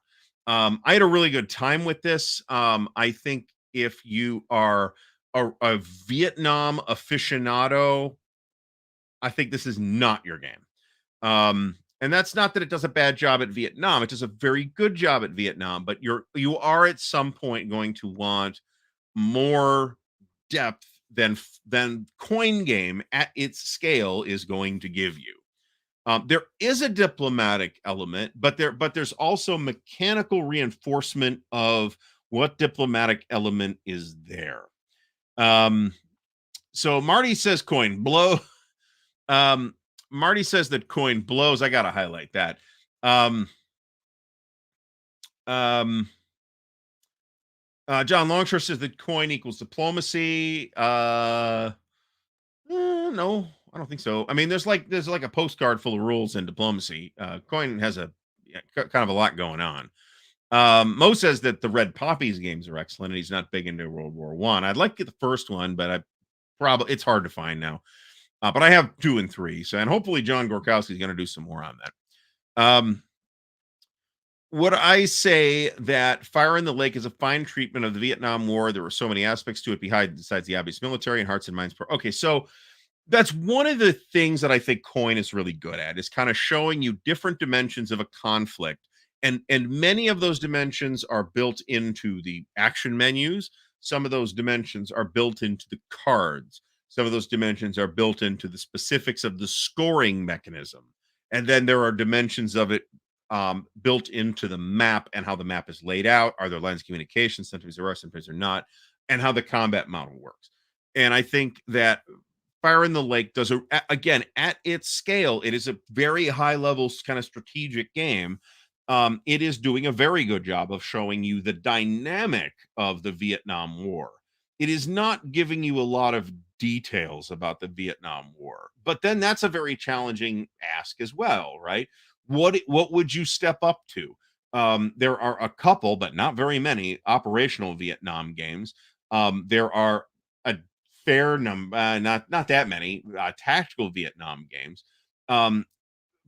I had a really good time with this. I think if you are a Vietnam aficionado, I think this is not your game. And that's not that it does a bad job at Vietnam. It does a very good job at Vietnam, but you are at some point going to want more depth than coin game at its scale is going to give you. There is a diplomatic element, but there's also mechanical reinforcement of what diplomatic element is there. So Marty says coin blow. Marty says that coin blows. I gotta highlight that. John Longshore says that coin equals diplomacy. No, I don't think so. I mean, there's like a postcard full of rules in diplomacy. Coin has kind of a lot going on. Mo says that the Red Poppies games are excellent, and he's not big into World War One. I'd like to get the first one, but it's hard to find now. But I have 2 and 3, and hopefully John Gorkowski is going to do some more on that. Would I say that Fire in the Lake is a fine treatment of the Vietnam War? There were so many aspects to it besides the obvious military and hearts and minds. Okay, so That's one of the things that I think Coin is really good at, is kind of showing you different dimensions of a conflict. And many of those dimensions are built into the action menus. Some of those dimensions are built into the cards. Some of those dimensions are built into the specifics of the scoring mechanism. And then there are dimensions of it built into the map and how the map is laid out. Are there lines of communication? Sometimes there are, sometimes they're not, and how the combat model works. And I think that Fire in the Lake does again, at its scale, it is a very high level kind of strategic game. It is doing a very good job of showing you the dynamic of the Vietnam War. It is not giving you a lot of details about the Vietnam War, but then that's a very challenging ask as well, right? What would you step up to? There are a couple, but not very many operational Vietnam games. There are a fair number, not that many tactical Vietnam games. Um,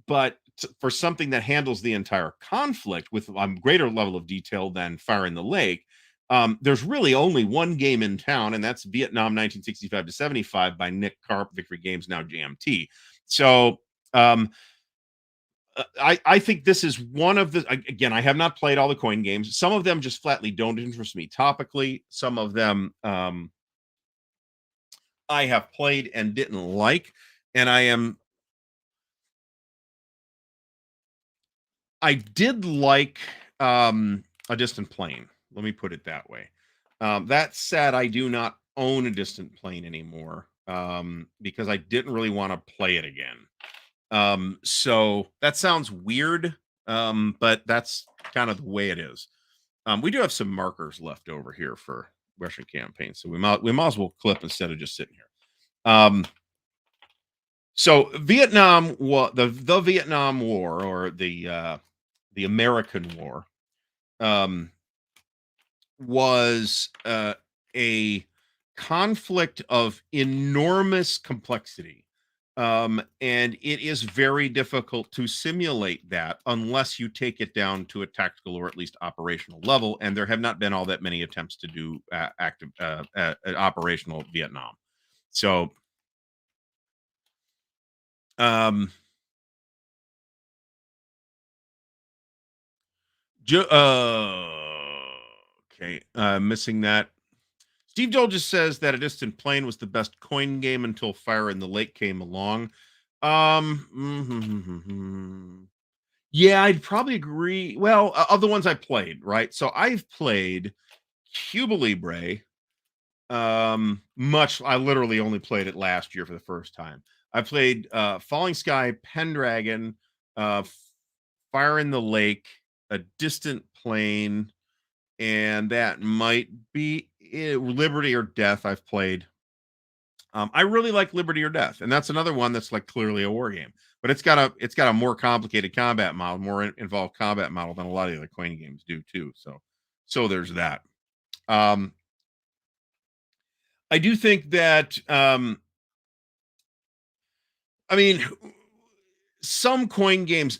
but for something that handles the entire conflict with a greater level of detail than Fire in the Lake, there's really only one game in town, and that's Vietnam 1965 to 75 by Nick Karp, Victory Games, now JMT. So um, I think this is one of the, again, I have not played all the Coin games. Some of them just flatly don't interest me topically. Some of them I have played and didn't like, and I did like A Distant Plane. Let me put it that way. That said, I do not own A Distant Plane anymore because I didn't really want to play it again. So that sounds weird, but that's kind of the way it is. We do have some markers left over here for Russian campaign, so we might as well clip instead of just sitting here. So Vietnam, the Vietnam War, or the American War, um, was a conflict of enormous complexity. And it is very difficult to simulate that unless you take it down to a tactical or at least operational level. And there have not been all that many attempts to do active operational Vietnam. So, um, okay, missing that. Steve Joel just says that A Distant Plane was the best Coin game until Fire in the Lake came along. Yeah, I'd probably agree. Well, of the ones I played, right? So I've played Cuba Libre. I literally only played it last year for the first time. I played Falling Sky, Pendragon, Fire in the Lake, A Distant Plane, and that might be it. Liberty or Death. I've played. I really like Liberty or Death, and that's another one that's like clearly a war game, but it's got a more complicated combat model, more involved combat model than a lot of the other Coin games do too. So there's that. Um, I do think that I mean, some coin games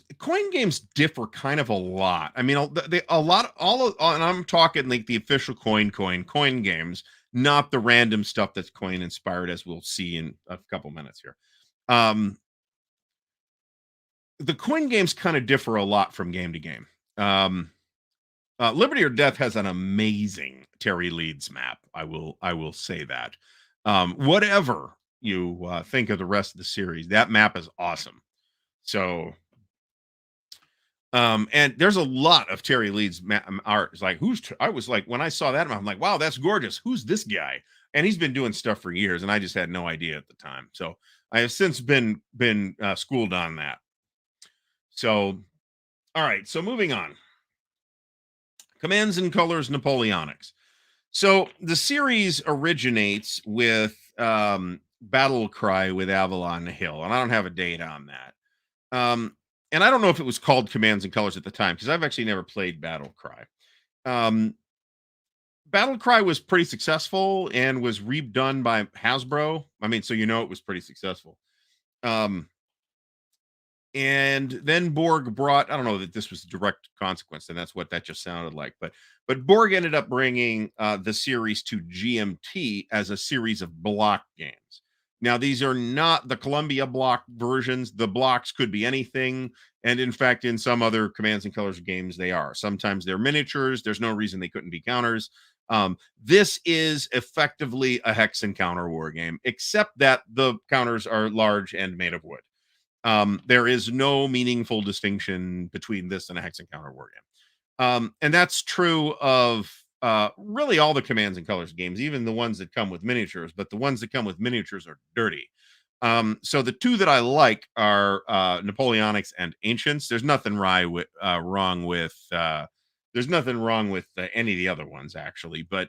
differ kind of a lot. I mean, a lot, all of, and I'm talking like the official coin games, not the random stuff that's coin inspired, as we'll see in a couple minutes here. Um, the coin games kind of differ a lot from game to game. Um, Liberty or Death has an amazing Terry Leeds map. I will say that. Whatever you think of the rest of the series, that map is awesome. So, and there's a lot of Terry Leeds art. It's like, I was like, when I saw that, I'm like, wow, that's gorgeous. Who's this guy? And he's been doing stuff for years, and I just had no idea at the time. So I have since been schooled on that. So, all right. So moving on, Commands and Colors Napoleonics. So the series originates with Battle Cry with Avalon Hill, and I don't have a date on that. And I don't know if it was called Commands and Colors at the time because I've actually never played Battle Cry. Um, Battle Cry was pretty successful and was redone by Hasbro. I mean, so it was pretty successful. Um, and then Borg brought, I don't know that this was a direct consequence, and that's what that just sounded like, but Borg ended up bringing the series to GMT as a series of block games. Now, these are not the Columbia block versions. The blocks could be anything. And in fact, in some other Commands and Colors games, they are. Sometimes they're miniatures. There's no reason they couldn't be counters. This is effectively a hex and counter war game, except that the counters are large and made of wood. There is no meaningful distinction between this and a hex and counter war game. And that's true of really all the Commands and Colors games, even the ones that come with miniatures, but the ones that come with miniatures are dirty. So the two that I like are Napoleonics and Ancients. There's nothing wrong with there's nothing wrong with any of the other ones actually, but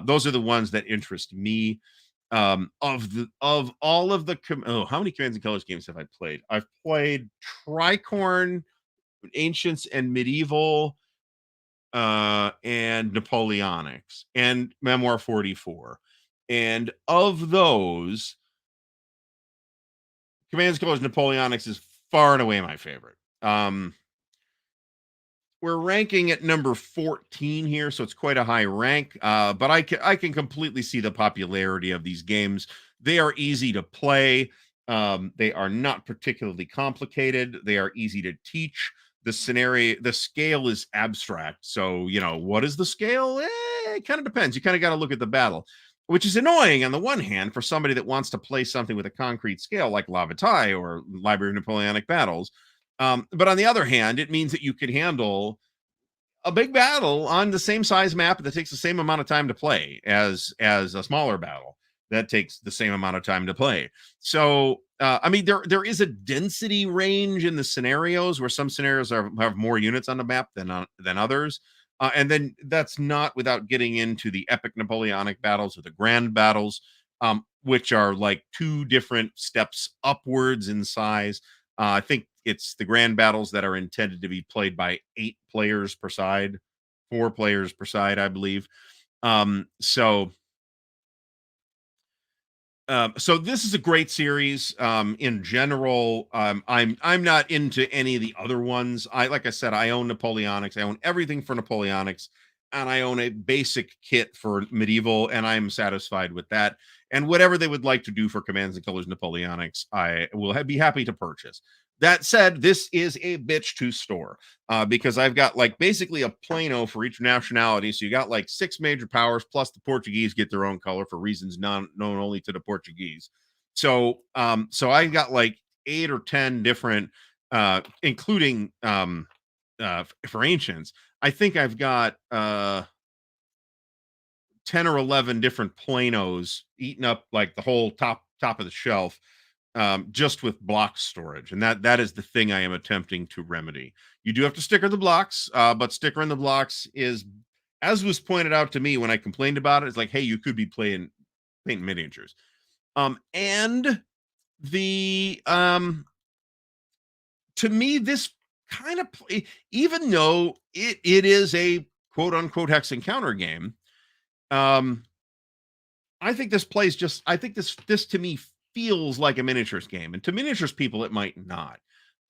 those are the ones that interest me. Of all of the how many Commands and Colors games have I played? I've played Tricorn, Ancients, and Medieval, and Napoleonics and Memoir 44. And of those, Commands Colors Napoleonics is far and away my favorite. We're ranking at number 14 here, so it's quite a high rank. But I can completely see the popularity of these games. They are easy to play. They are not particularly complicated. They are easy to teach. The scale is abstract. So, what is the scale? It kind of depends. You kind of got to look at the battle, which is annoying on the one hand for somebody that wants to play something with a concrete scale like La Bataille or Library of Napoleonic Battles. But on the other hand, it means that you can handle a big battle on the same size map that takes the same amount of time to play as a smaller battle that takes the same amount of time to play. So, there is a density range in the scenarios where some scenarios have more units on the map than others. And then that's not without getting into the epic Napoleonic battles or the grand battles, which are like two different steps upwards in size. I think it's the grand battles that are intended to be played by 8 players per side, 4 players per side, I believe. So this is a great series. In general, I'm not into any of the other ones. Like I said, I own Napoleonics. I own everything for Napoleonics, and I own a basic kit for Medieval, and I'm satisfied with that. And whatever they would like to do for Commands and Colors Napoleonics, I will be happy to purchase. That said, this is a bitch to store because I've got like basically a Plano for each nationality. So you got like 6 major powers, plus the Portuguese get their own color for reasons known only to the Portuguese. So I got like 8 or 10 different, including for Ancients. I think I've got 10 or 11 different Planos eating up like the whole top of the shelf, just with block storage. And that is the thing I am attempting to remedy. You do have to sticker the blocks, but stickering the blocks is, as was pointed out to me when I complained about it, it's like, hey, you could be painting miniatures. And the to me, this kind of even though it is a quote unquote hex and counter game, I think this plays just, I think this to me feels like a miniatures game, and to miniatures people it might not,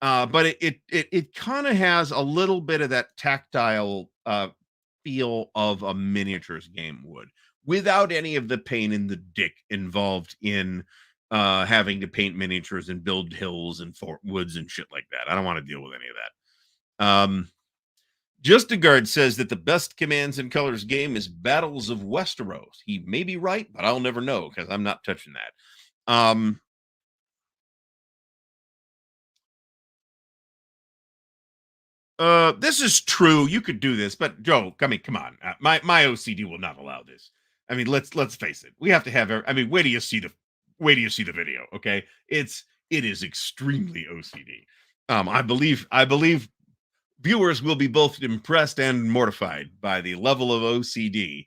but it kind of has a little bit of that tactile feel of a miniatures game would, without any of the pain in the dick involved in having to paint miniatures and build hills and fort woods and shit like that. I don't want to deal with any of that. Justigard says that the best Commands and Colors game is Battles of Westeros. He may be right, but I'll never know because I'm not touching that. This is true. You could do this, but Joe, come on. My OCD will not allow this. I mean, let's face it. We have to have. Wait till you see the video. Okay, it is extremely OCD. I believe viewers will be both impressed and mortified by the level of OCD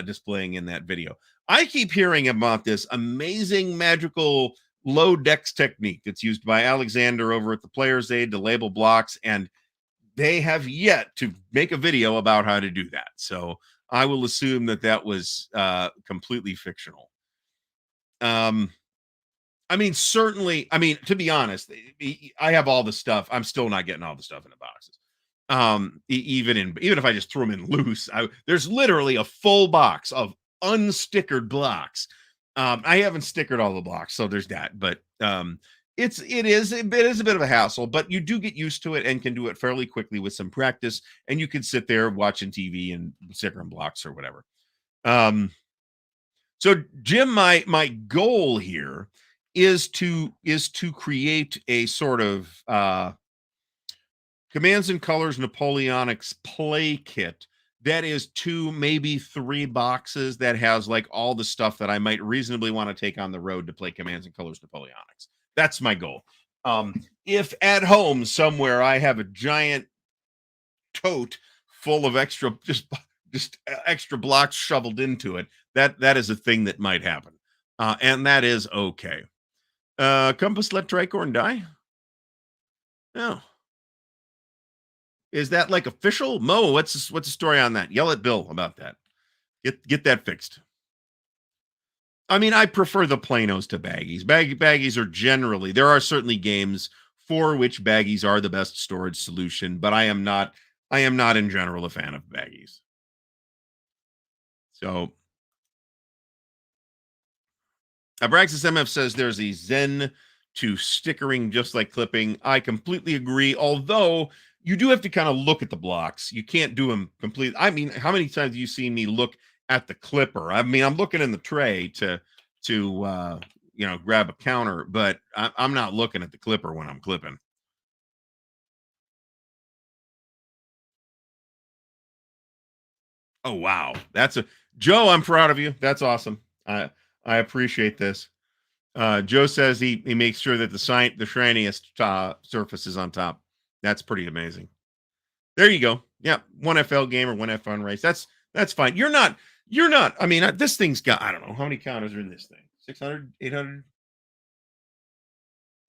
displaying in that video. I keep hearing about this amazing magical low dex technique that's used by Alexander over at the Player's Aid to label blocks, and they have yet to make a video about how to do that. So I will assume that was completely fictional. Certainly, to be honest, I have all the stuff. I'm still not getting all the stuff in the boxes. Even if I just throw them in loose, there's literally a full box of unstickered blocks I haven't stickered all the blocks, so there's that. But it is a bit of a hassle, but you do get used to it and can do it fairly quickly with some practice. And you can sit there watching TV and sticker on blocks or whatever. Um, so Jim, my goal here is to create a sort of Commands and Colors Napoleonics play kit that is 2, maybe 3 boxes that has like all the stuff that I might reasonably want to take on the road to play Commands and Colors Napoleonics. That's my goal. If at home somewhere I have a giant tote full of just extra blocks shoveled into it, that is a thing that might happen. And that is okay. Compass let Tricorn die? No. Is that like official? Mo, what's the story on that? Yell at Bill about that. Get that fixed. I mean, I prefer the planos to baggies. Baggies are generally, there are certainly games for which baggies are the best storage solution, but I am not in general a fan of baggies. So Abraxas MF says there's a zen to stickering just like clipping. I completely agree. Although you do have to kind of look at the blocks. You can't do them completely. I mean, how many times do you see me look at the clipper? I mean, I'm looking in the tray to grab a counter, but I'm not looking at the clipper when I'm clipping. Oh wow, that's a Joe. I'm proud of you. That's awesome. I appreciate this. Joe says he makes sure that the shiniest surface is on top. That's pretty amazing. There you go. Yeah, one FL game or one F1 race. That's fine. You're not. I mean, this thing's got, I don't know how many counters are in this thing. 600, 800.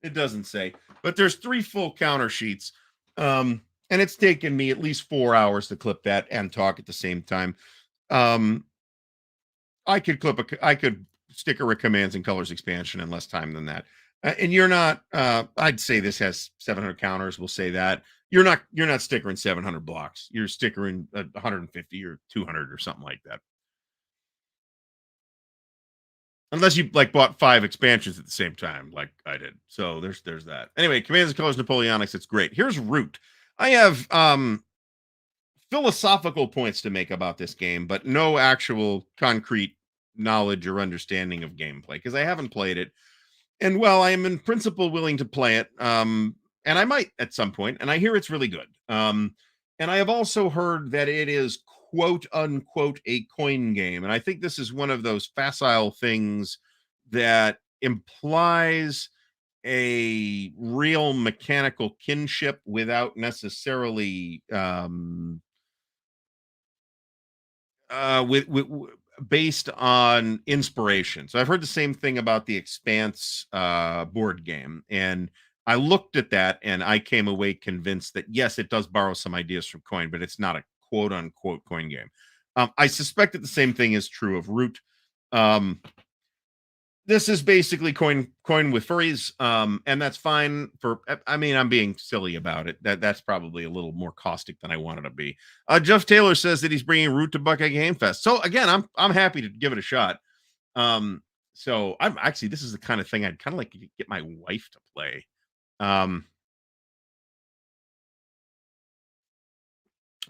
It doesn't say, but there's 3 full counter sheets. And it's taken me at least 4 hours to clip that and talk at the same time. Um, I could sticker a Commands and Colors expansion in less time than that. And you're not. I'd say this has 700 counters. We'll say that you're not stickering 700 blocks. You're stickering 150 or 200 or something like that. Unless you like bought 5 expansions at the same time, like I did. So there's that. Anyway, Commands and Colors Napoleonics. It's great. Here's Root. I have philosophical points to make about this game, but no actual concrete knowledge or understanding of gameplay because I haven't played it. And well, I am in principle willing to play it, and I might at some point. And I hear it's really good. And I have also heard that it is quote unquote a coin game, and I think this is one of those facile things that implies a real mechanical kinship without necessarily based on inspiration. So I've heard the same thing about the Expanse board game, and I looked at that and I came away convinced that yes, it does borrow some ideas from Coin, but it's not a quote unquote coin game. I suspect that the same thing is true of Root. This is basically coin with furries, and that's fine. I mean, I'm being silly about it. That's probably a little more caustic than I wanted to be. Jeff Taylor says that he's bringing Root to Buckeye Game Fest. So again, I'm happy to give it a shot. So I'm actually, this is the kind of thing I'd kind of like to get my wife to play.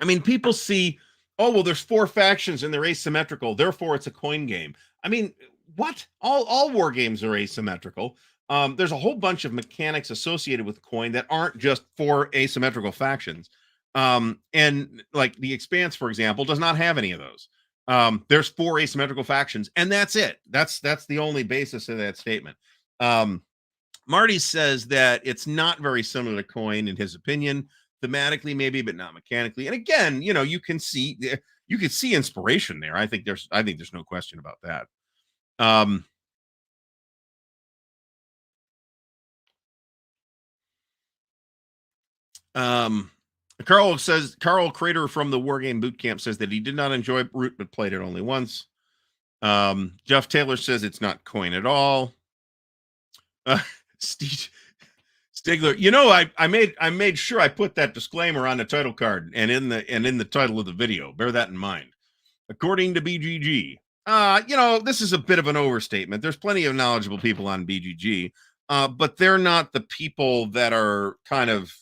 I mean, people see, oh well, there's 4 factions and they're asymmetrical, therefore it's a coin game. I mean, what? All war games are asymmetrical. There's a whole bunch of mechanics associated with coin that aren't just 4 asymmetrical factions. And like the Expanse, for example, does not have any of those. There's 4 asymmetrical factions, and that's it. That's the only basis of that statement. Marty says that it's not very similar to coin in his opinion. Thematically, maybe, but not mechanically. And again, you can see inspiration there. I think there's no question about that. Carl Crater from the Wargame Bootcamp says that he did not enjoy Root, but played it only once. Jeff Taylor says it's not coin at all. Stigler, I made sure I put that disclaimer on the title card and in the title of the video. Bear that in mind. According to BGG, This is a bit of an overstatement. There's plenty of knowledgeable people on BGG, but they're not the people that are kind of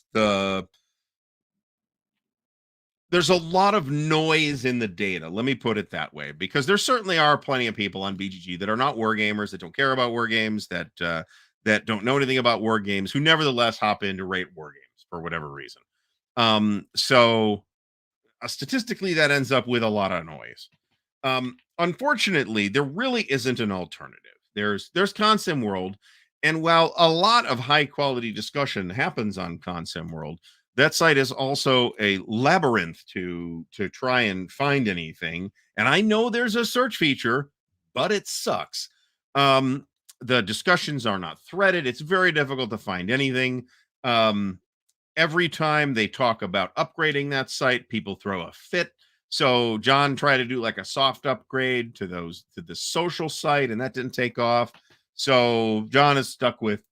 there's a lot of noise in the data. Let me put it that way, because there certainly are plenty of people on BGG that are not war gamers, that don't care about war games, that don't know anything about war games, who nevertheless hop in to rate war games for whatever reason. So statistically, that ends up with a lot of noise. Unfortunately, there really isn't an alternative. There's Consim World, and while a lot of high quality discussion happens on Consim World, that site is also a labyrinth to try and find anything. And I know there's a search feature, but it sucks. The discussions are not threaded. It's very difficult to find anything. Every time they talk about upgrading that site, people throw a fit. So John tried to do like a soft upgrade to the social site, and that didn't take off. So John is stuck with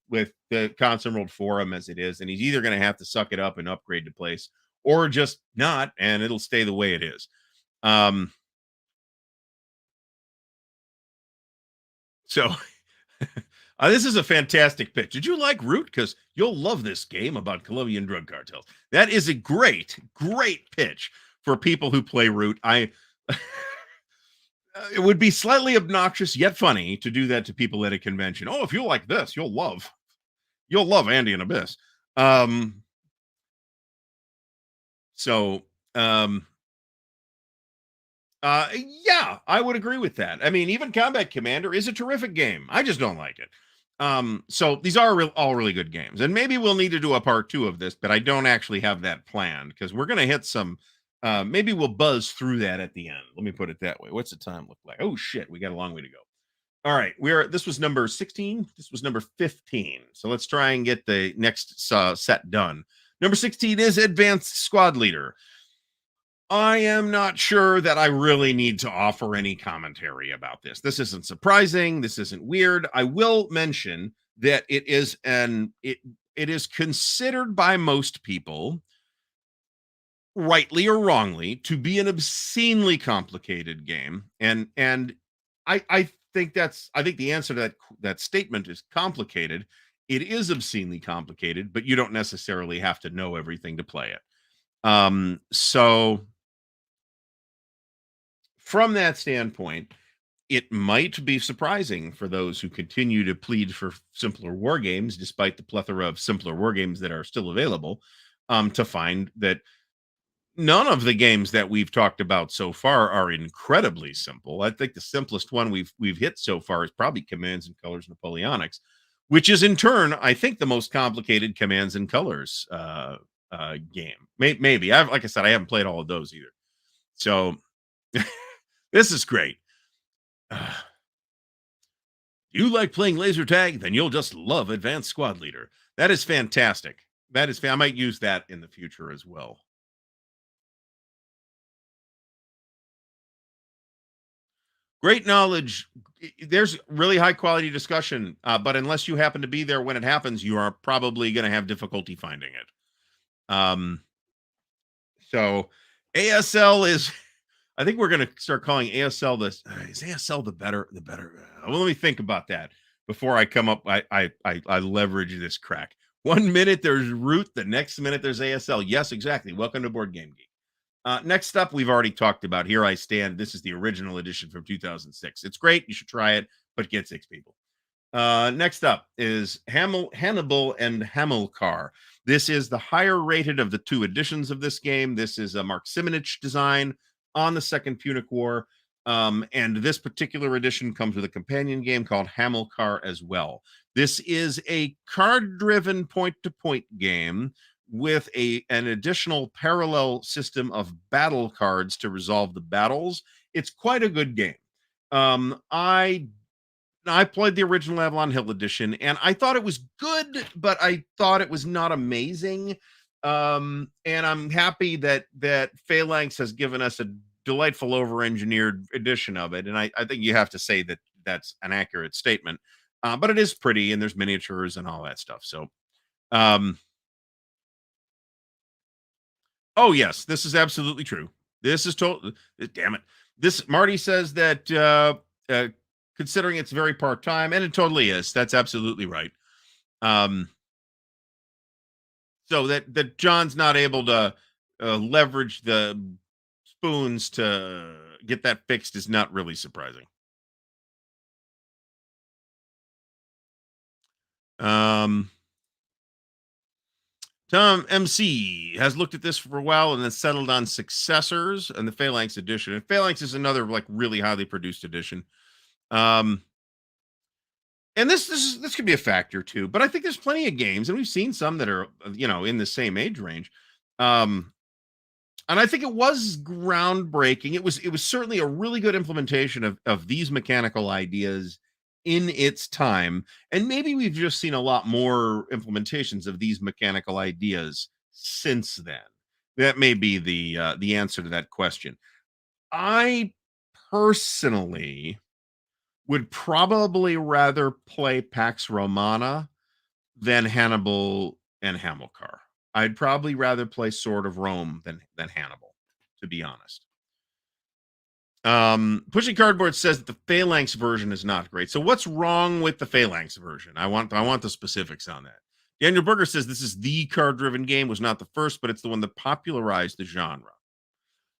the Constant World forum as it is, and he's either going to have to suck it up and upgrade the place, or just not, and it'll stay the way it is. Um, so this is a fantastic pitch. Did you like Root? Because you'll love this game about Colombian drug cartels. That is a great, great pitch for people who play Root. It would be slightly obnoxious yet funny to do that to people at a convention. Oh, if you like this, you'll love Andy and Abyss. Um, so um, yeah, I would agree with that. I mean, even Combat Commander is a terrific game. I just don't like it. So these are all really good games, and maybe we'll need to do a part two of this, but I don't actually have that planned because we're gonna hit some. Maybe we'll buzz through that at the end. Let me put it that way. What's the time look like? Oh shit, we got a long way to go. All right, this was number 16. This was number 15. So let's try and get the next set done. Number 16 is Advanced Squad Leader. I am not sure that I really need to offer any commentary about this. This isn't surprising. This isn't weird. I will mention that it is considered by most people, rightly or wrongly, to be an obscenely complicated game. And I think the answer to that statement is complicated. It is obscenely complicated, but you don't necessarily have to know everything to play it. So from that standpoint, it might be surprising for those who continue to plead for simpler war games, despite the plethora of simpler war games that are still available, to find that none of the games that we've talked about so far are incredibly simple. I think the simplest one we've hit so far is probably Commands and Colors Napoleonics, which is in turn, I think, the most complicated Commands and Colors game. Maybe like I said, I haven't played all of those either. So this is great. You like playing laser tag? Then you'll just love Advanced Squad Leader. That is fantastic. I might use that in the future as well. Great knowledge. There's really high quality discussion, but unless you happen to be there when it happens, you are probably going to have difficulty finding it. Um, so ASL is. I think we're going to start calling ASL this. Is ASL the better? Well, let me think about that before I come up. I leverage this crack. 1 minute there's Root, the next minute there's ASL. Yes, exactly. Welcome to Board Game Geek. Next up, we've already talked about Here I Stand. This is the original edition from 2006. It's great. You should try it, but get 6 people. Next up is Hannibal and Hamilcar. This is the higher rated of the 2 editions of this game. This is a Mark Simonich design on the Second Punic War. And this particular edition comes with a companion game called Hamilcar as well. This is a card-driven point-to-point game with an additional parallel system of battle cards to resolve the battles. It's quite a good game. I played the original Avalon Hill edition, and I thought it was good, but I thought it was not amazing. And I'm happy that Phalanx has given us a delightful over-engineered edition of it, and I think you have to say that that's an accurate statement. But it is pretty, and there's miniatures and all that stuff. So, oh yes, this is absolutely true. This is total. Damn it. This Marty says that considering it's very part time, and it totally is. That's absolutely right. Um, so that John's not able to leverage the spoons to get that fixed is not really surprising. Um, Tom MC has looked at this for a while and then settled on Successors and the Phalanx edition. And Phalanx is another like really highly produced edition. Um, and this could be a factor too, but I think there's plenty of games, and we've seen some that are in the same age range. Um, and I think it was groundbreaking. It was certainly a really good implementation of these mechanical ideas in its time, and maybe we've just seen a lot more implementations of these mechanical ideas since then. That may be the answer to that question. I personally would probably rather play Pax Romana than Hannibal and Hamilcar. I'd probably rather play Sword of Rome than Hannibal, to be honest. Pushing Cardboard says that the Phalanx version is not great. So what's wrong with the Phalanx version? I want the specifics on that. Daniel Berger says this is the card-driven game, was not the first, but it's the one that popularized the genre.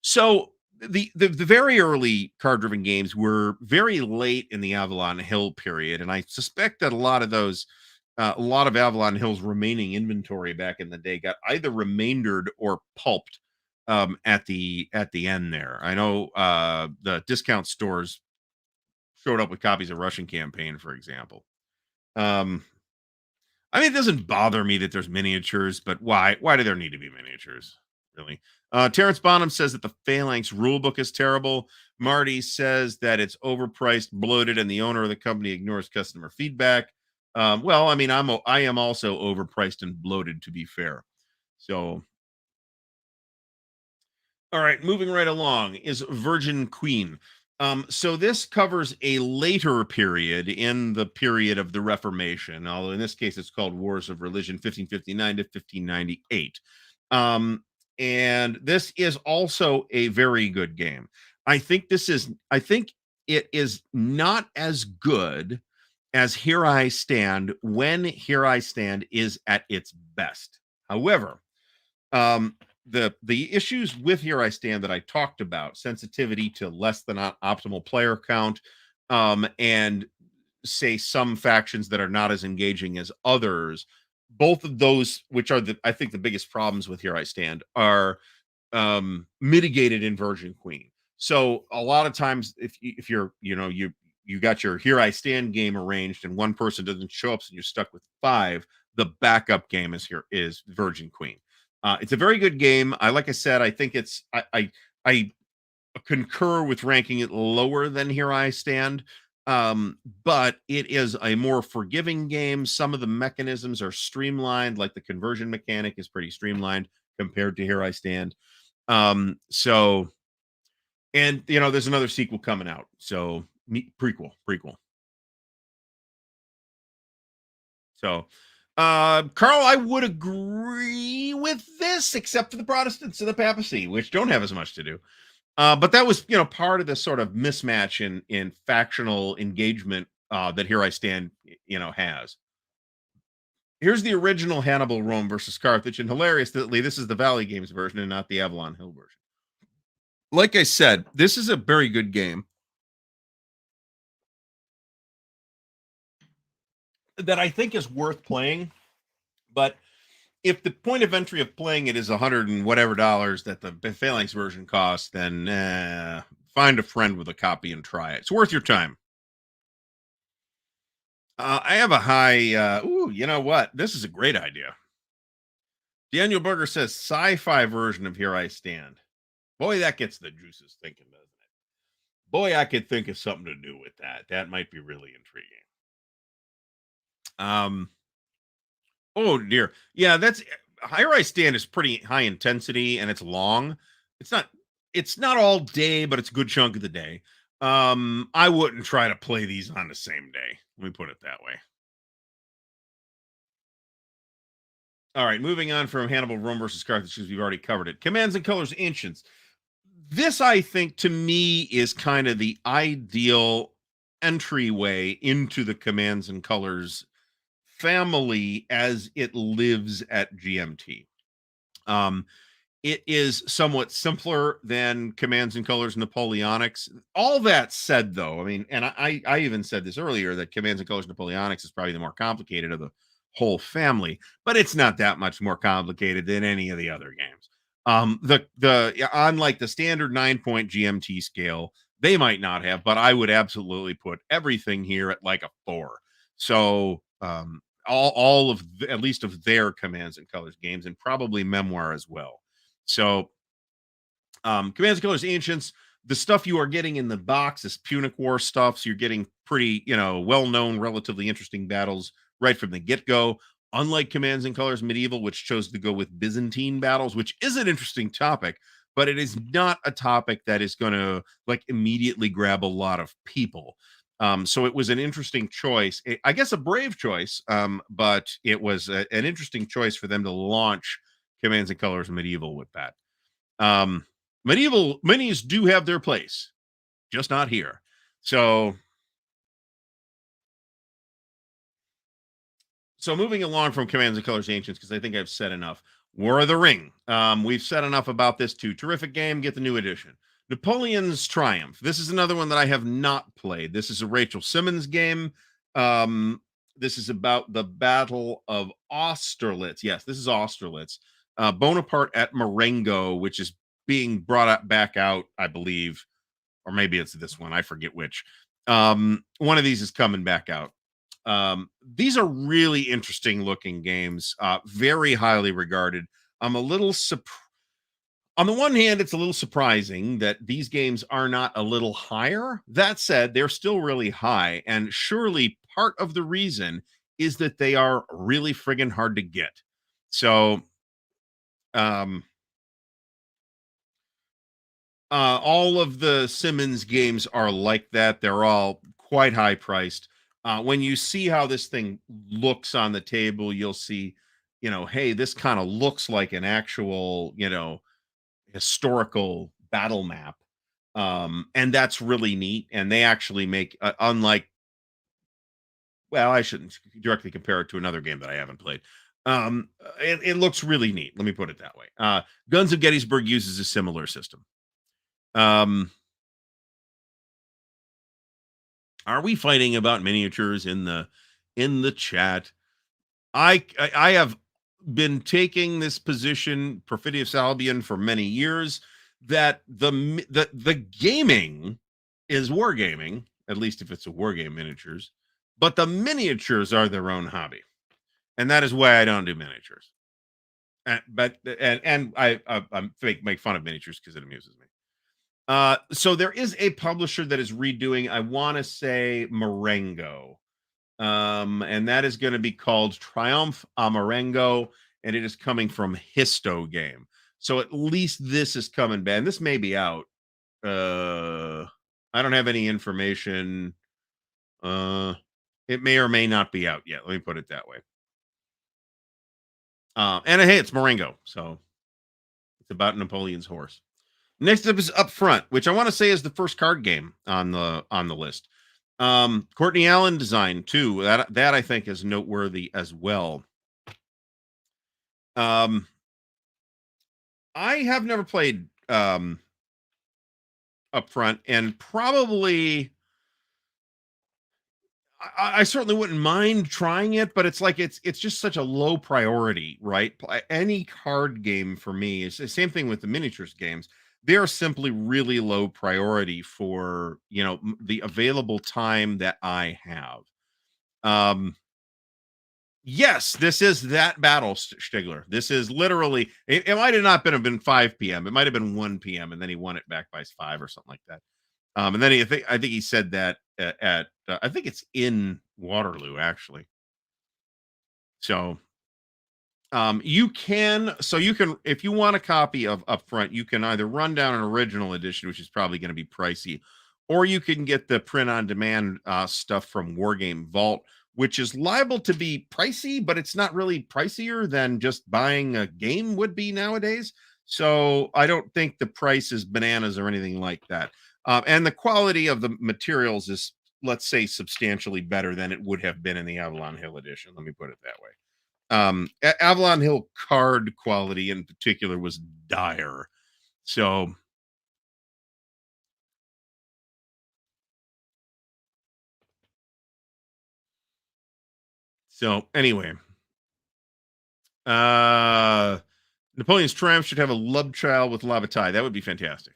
So the very early card-driven games were very late in the Avalon Hill period, and I suspect that a lot of Avalon Hill's remaining inventory back in the day got either remaindered or pulped at the end there. I know the discount stores showed up with copies of Russian Campaign, for example. Um, I mean, it doesn't bother me that there's miniatures, but why? Why do there need to be miniatures? Really? Terrence Bonham says that the Phalanx rulebook is terrible. Marty says that it's overpriced, bloated, and the owner of the company ignores customer feedback. Well, I mean, I am also overpriced and bloated, to be fair. So, all right, moving right along is Virgin Queen. So this covers a later period in the period of the Reformation, although in this case it's called Wars of Religion, 1559 to 1598. And this is also a very good game. I think it is not as good as Here I Stand when Here I Stand is at its best. However, the issues with Here I Stand that I talked about, sensitivity to less than optimal player count, and say some factions that are not as engaging as others, both of those, which are I think the biggest problems with Here I Stand, are mitigated in Virgin Queen. So a lot of times if you're you got your Here I Stand game arranged and one person doesn't show up, so you're stuck with five, the backup game is Virgin Queen. It's a very good game. Like I said, I think I concur with ranking it lower than Here I Stand. But it is a more forgiving game. Some of the mechanisms are streamlined, like the conversion mechanic is pretty streamlined compared to Here I Stand. So, and there's another sequel coming out. So prequel. So, Carl, I would agree with this, except for the Protestants and the papacy, which don't have as much to do. But that was, part of the sort of mismatch in factional engagement that Here I Stand, has. Here's the original Hannibal Rome versus Carthage, and hilariously, this is the Valley Games version and not the Avalon Hill version. Like I said, this is a very good game that I think is worth playing, but if the point of entry of playing it is 100 and whatever dollars that the Phalanx version costs, then find a friend with a copy and try it. It's worth your time. I have a high. Ooh, you know what? This is a great idea. Daniel Berger says sci-fi version of Here I Stand. Boy, that gets the juices thinking, doesn't it? Boy, I could think of something to do with that. That might be really intriguing. Um, Oh dear. Yeah, that's High Rise Stand is pretty high intensity and it's long. It's not it's not all day, but it's a good chunk of the day. I wouldn't try to play these on the same day. Let me put it that way. All right, moving on from Hannibal Rome versus Carthage, because we've already covered it. Commands and Colors Ancients. This, I think, to me, is kind of the ideal entryway into the Commands and Colors family as it lives at GMT. Um, it is somewhat simpler than Commands and Colors Napoleonics. All that said, though, I mean, and I even said this earlier that Commands and Colors Napoleonics is probably the more complicated of the whole family, but it's not that much more complicated than any of the other games. On like the standard 9 point GMT scale, they might not have, but I would absolutely put everything here at like a 4. So all of at least of their Commands and Colors games, and probably Memoir as well. So, Commands and Colors Ancients, the stuff you are getting in the box is Punic War stuff. So you're getting pretty, well known, relatively interesting battles right from the get go. Unlike Commands and Colors Medieval, which chose to go with Byzantine battles, which is an interesting topic, but it is not a topic that is going to like immediately grab a lot of people. So it was an interesting choice, I guess a brave choice, but it was an interesting choice for them to launch Commands and Colors Medieval with that. Medieval minis do have their place, just not here. So moving along from Commands and Colors Ancients, because I think I've said enough. War of the Ring. We've said enough about this too. Terrific game. Get the new edition. Napoleon's Triumph. This is another one that I have not played. This is a Rachel Simmons game. This is about the Battle of Austerlitz. Yes, this is Austerlitz. Bonaparte at Marengo, which is being brought back out, I believe, or maybe it's this one. I forget which. One of these is coming back out. These are really interesting looking games, very highly regarded. I'm a little surprised. On the one hand, it's a little surprising that these games are not a little higher. That said, they're still really high. And surely part of the reason is that they are really friggin' hard to get. So, um, all of the Simmons games are like that. They're all quite high priced. When you see how this thing looks on the table, you'll see, hey, this kind of looks like an actual, historical battle map. And that's really neat. And they actually make, unlike, well, I shouldn't directly compare it to another game that I haven't played. It looks really neat. Let me put it that way. Guns of Gettysburg uses a similar system. Um, are we fighting about miniatures in the chat? I have been taking this position, Perfidious Albion, for many years, that the gaming is wargaming, at least if it's a wargame miniatures, but the miniatures are their own hobby, and that is why I don't do miniatures. I make fun of miniatures because it amuses me. So there is a publisher that is redoing, I want to say Marengo. And that is going to be called Triumph a Marengo, and it is coming from Histo Game. So at least this is coming back. And this may be out. I don't have any information. It may or may not be out yet. Let me put it that way. And hey, it's Marengo, so it's about Napoleon's horse. Next up is Up Front, which I want to say is the first card game on the list. Courtney Allen design too. That I think is noteworthy as well. I have never played Up Front, and probably I certainly wouldn't mind trying it, but it's like it's just such a low priority, right? Any card game for me is the same thing with the miniatures games. They are simply really low priority for the available time that I have. Yes, this is that battle, Stigler. This is literally. It might have not been 5 p.m. It might have been 1 p.m. and then he won it back by 5 or something like that. And then I think he said that at I think it's in Waterloo actually. So you can if you want a copy of Upfront, you can either run down an original edition, which is probably going to be pricey, or you can get the print on demand stuff from Wargame Vault, which is liable to be pricey, but it's not really pricier than just buying a game would be nowadays. So I don't think the price is bananas or anything like that. And the quality of the materials is, let's say, substantially better than it would have been in the Avalon Hill edition. Let me put it that way. Avalon Hill card quality in particular was dire. So, so anyway, uh, Napoleon's Triumph should have a love child with Lavatai. That would be fantastic.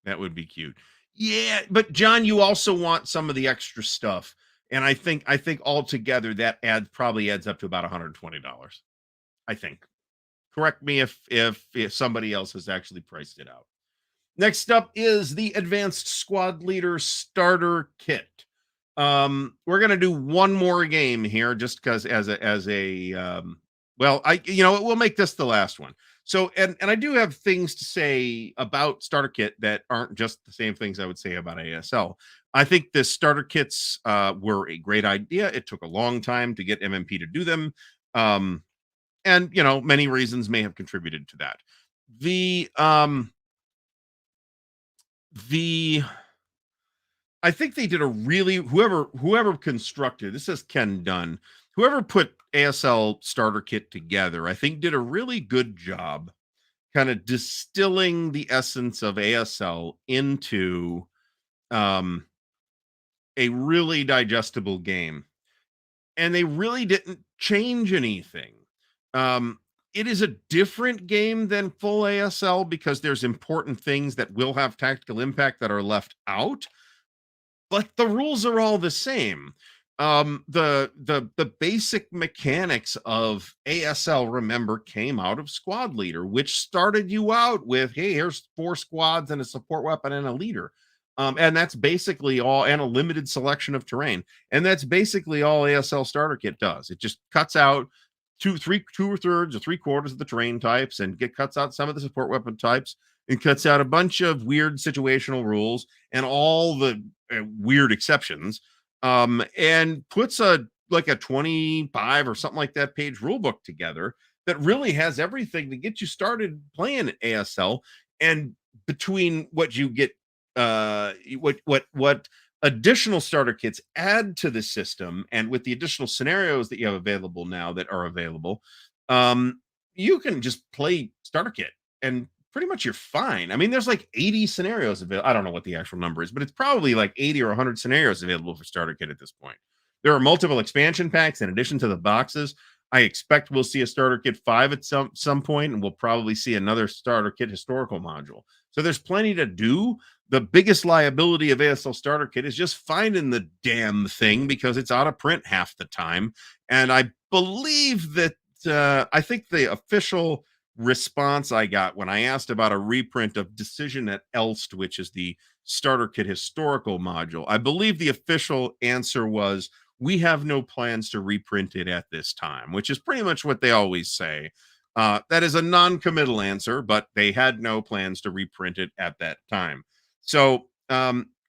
That would be cute. Yeah, but John, you also want some of the extra stuff, and I think altogether that probably adds up to about $120. I think. Correct me if somebody else has actually priced it out. Next up is the Advanced Squad Leader Starter Kit. We're gonna do one more game here, just because well, we'll make this the last one. So, and I do have things to say about Starter Kit that aren't just the same things I would say about ASL. I think the starter kits were a great idea. It took a long time to get MMP to do them. And many reasons may have contributed to that. The I think they did a really whoever constructed this is Ken Dunn, whoever put ASL starter kit together, I think did a really good job kind of distilling the essence of ASL into um a really digestible game. And they really didn't change anything. Um it is a different game than full ASL because there's important things that will have tactical impact that are left out, but the rules are all the same. The basic mechanics of ASL, remember, came out of Squad Leader, which started you out with, hey, here's 4 squads and a support weapon and a leader. And that's basically all, and a limited selection of terrain. And that's basically all ASL starter kit does. It just cuts out two thirds or 3/4 of the terrain types, and cuts out some of the support weapon types, and cuts out a bunch of weird situational rules and all the weird exceptions, and puts a 25 or something like that page rule book together that really has everything to get you started playing ASL. And between what you get, what additional starter kits add to the system, and with the additional scenarios that you have available now that are available, um, you can just play starter kit and pretty much you're fine. I mean, there's like 80 scenarios available. I don't know what the actual number is, but it's probably like 80 or 100 scenarios available for starter kit at this point. There are multiple expansion packs in addition to the boxes. I expect we'll see a starter kit 5 at some point, and we'll probably see another starter kit historical module. So there's plenty to do. The biggest liability of ASL starter kit is just finding the damn thing because it's out of print half the time. And I believe that I think the official response I got when I asked about a reprint of Decision at Elst, which is the starter kit historical module, I believe the official answer was, we have no plans to reprint it at this time, which is pretty much what they always say. That is a non-committal answer, but they had no plans to reprint it at that time. So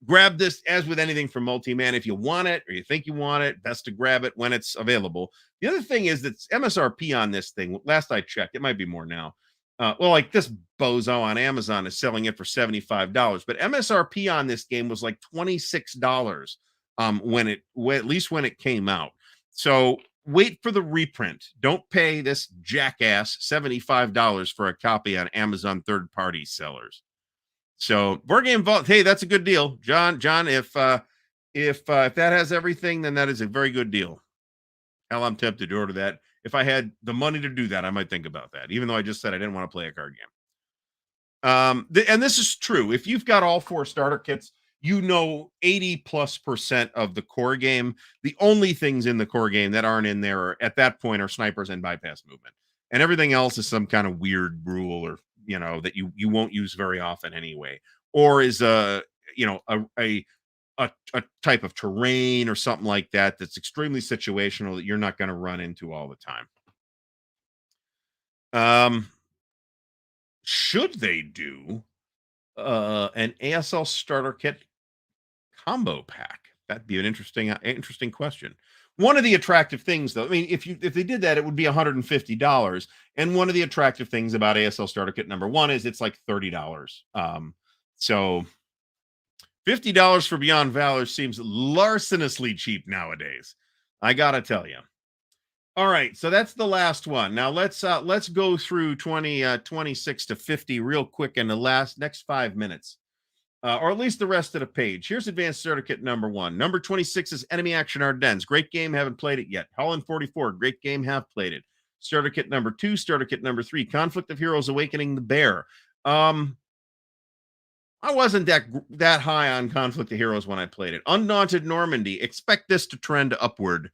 grab this, as with anything from Multi-Man. If you want it or you think you want it, best to grab it when it's available. The other thing is that MSRP on this thing, last I checked, it might be more now. Well, like this bozo on Amazon is selling it for $75, but MSRP on this game was like $26 at least when it came out. So wait for the reprint. Don't pay this jackass $75 for a copy on Amazon third-party sellers. So Board Game Vault, hey, that's a good deal, John. John, if that has everything, then that is a very good deal. Hell, I'm tempted to order that. If I had the money to do that, I might think about that, even though I just said I didn't want to play a card game. And this is true. If you've got all 4 starter kits, 80+% of the core game. The only things in the core game that aren't in there at that point are snipers and bypass movement, and everything else is some kind of weird rule, or that you won't use very often anyway, or is a type of terrain or something like that that's extremely situational that you're not going to run into all the time. Um, should they do an ASL starter kit combo pack? That'd be an interesting question. One of the attractive things, though, I mean, if they did that, it would be $150. And one of the attractive things about ASL Starter Kit number one is it's like $30. So $50 for Beyond Valor seems larcenously cheap nowadays. I gotta tell you. All right, so that's the last one. Now let's go through 26 to 50 real quick in the next 5 minutes. Or at least the rest of the page. Here's Advanced Starter Kit number one. Number 26 is Enemy Action Ardennes. Great game, haven't played it yet. Holland 44, great game, have played it. Starter Kit number two, Starter Kit number three, Conflict of Heroes Awakening the Bear. I wasn't that high on Conflict of Heroes when I played it. Undaunted Normandy, expect this to trend upward.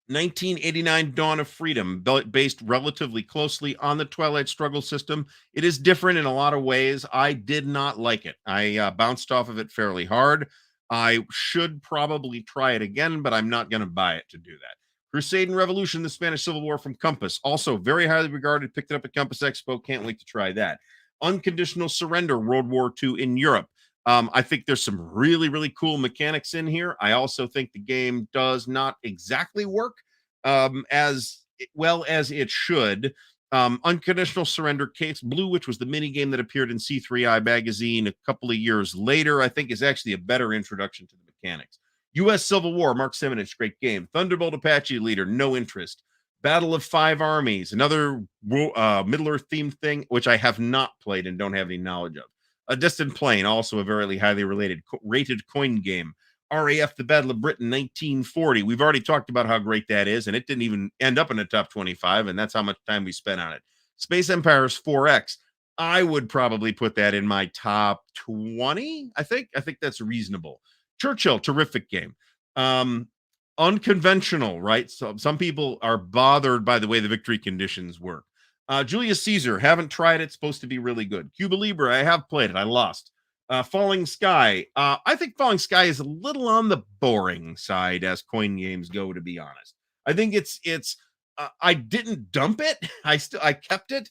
1989 Dawn of Freedom, based relatively closely on the Twilight Struggle system. It is different in a lot of ways. I did not like it. I bounced off of it fairly hard. I should probably try it again, but I'm not going to buy it to do that. Crusade and Revolution, the Spanish Civil War from Compass, also very highly regarded. Picked it up at Compass Expo. Can't wait to try that. Unconditional Surrender, World War II in Europe. I think there's some really, really cool mechanics in here. I also think the game does not exactly work as well as it should. Unconditional Surrender Case Blue, which was the mini game that appeared in C3I magazine a couple of years later, I think is actually a better introduction to the mechanics. U.S. Civil War, Mark Semenich, great game. Thunderbolt Apache Leader, no interest. Battle of Five Armies, another Middle-earth themed thing, which I have not played and don't have any knowledge of. A Distant Plain, also a very highly rated coin game. RAF, the Battle of Britain, 1940. We've already talked about how great that is, and it didn't even end up in the top 25, and that's how much time we spent on it. Space Empires 4X. I would probably put that in my top 20, I think. I think that's reasonable. Churchill, terrific game. Unconventional, right? So some people are bothered by the way the victory conditions work. Julius Caesar, haven't tried it. It's supposed to be really good. Cuba Libre, I have played it. I lost. Falling Sky. I think Falling Sky is a little on the boring side as coin games go, to be honest. I think it's I didn't dump it. I kept it.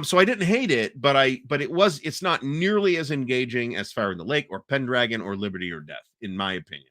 So I didn't hate it, but it's not nearly as engaging as Fire in the Lake or Pendragon or Liberty or Death, in my opinion.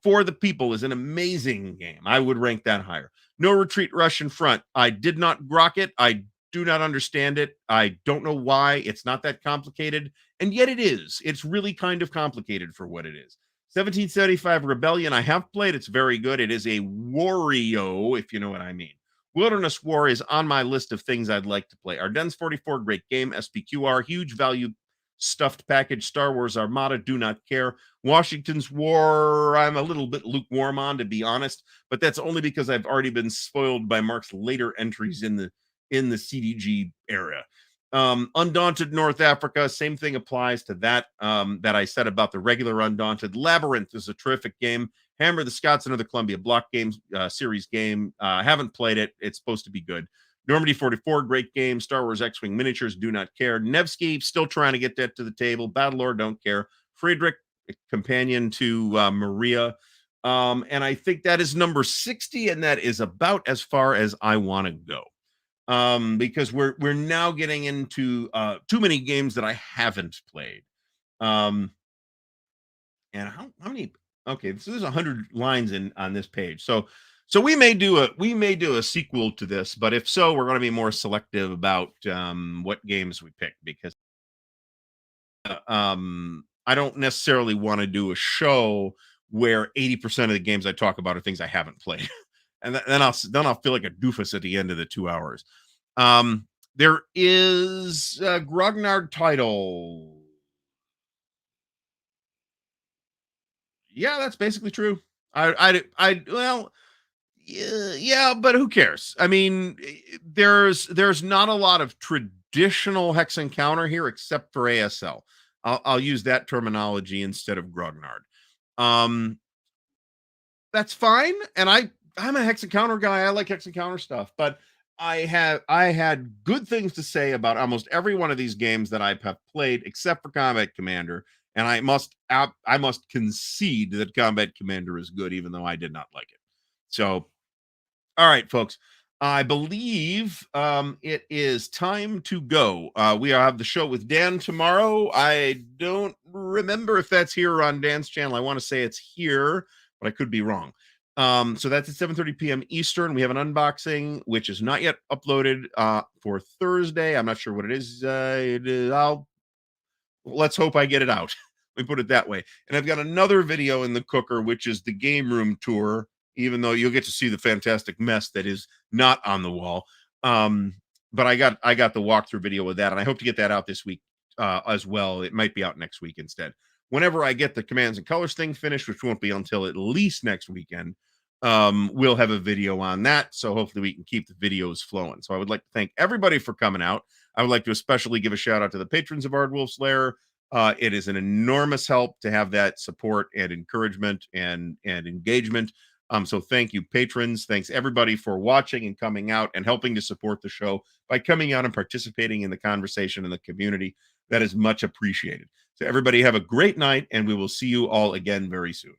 For the People is an amazing game. I would rank that higher. No Retreat, Russian Front. I did not grok it. I do not understand it. I don't know why. It's not that complicated. And yet it is. It's really kind of complicated for what it is. 1775 Rebellion. I have played. It's very good. It is a Wario, if you know what I mean. Wilderness War is on my list of things I'd like to play. Ardennes 44, great game. SPQR, huge value stuffed package. Star Wars Armada, do not care. Washington's War, I'm a little bit lukewarm on, to be honest, but that's only because I've already been spoiled by Mark's later entries in the CDG era. Undaunted North Africa, same thing applies to that that I said about the regular Undaunted. Labyrinth is a terrific game. Hammer the Scots, another Columbia Block Games series game. Haven't played it. It's supposed to be good. Normandy 44, great game. Star Wars X-Wing Miniatures, do not care. Nevsky, still trying to get that to the table. Battlelord, don't care. Friedrich, companion to Maria. And I think that is number 60, and that is about as far as I want to go. Because we're now getting into too many games that I haven't played. And how many? Okay, so there's 100 lines on this page. So we may do a sequel to this, but if so, we're going to be more selective about what games we pick, because I don't necessarily want to do a show where 80% of the games I talk about are things I haven't played. And then I'll feel like a doofus at the end of the 2 hours. There is a Grognard title. Yeah, that's basically true. Well, yeah, but who cares? I mean, there's not a lot of traditional Hex Encounter here except for ASL. I'll use that terminology instead of Grognard. That's fine, and I'm a Hex Encounter guy. I like Hex Encounter stuff, but I had good things to say about almost every one of these games that I have played, except for Combat Commander. And I must concede that Combat Commander is good, even though I did not like it. So, all right, folks, I believe it is time to go. We have the show with Dan tomorrow. I don't remember if that's here on Dan's channel. I want to say it's here, but I could be wrong. So that's at 7:30 p.m. Eastern. We have an unboxing, which is not yet uploaded for Thursday. I'm not sure what it is. Let's hope I get it out. Let me put it that way. And I've got another video in the cooker, which is the game room tour, even though you'll get to see the fantastic mess that is not on the wall. Um, but I got the walkthrough video with that, and I hope to get that out this week as well. It might be out next week instead. Whenever I get the commands and colors thing finished, which won't be until at least next weekend, we'll have a video on that. So hopefully we can keep the videos flowing. So I would like to thank everybody for coming out. I would like to especially give a shout out to the patrons of Ardwulf's Lair. It is an enormous help to have that support and encouragement and engagement. So thank you, patrons. Thanks everybody for watching and coming out and helping to support the show by coming out and participating in the conversation in the community. That is much appreciated. So everybody have a great night, and we will see you all again very soon.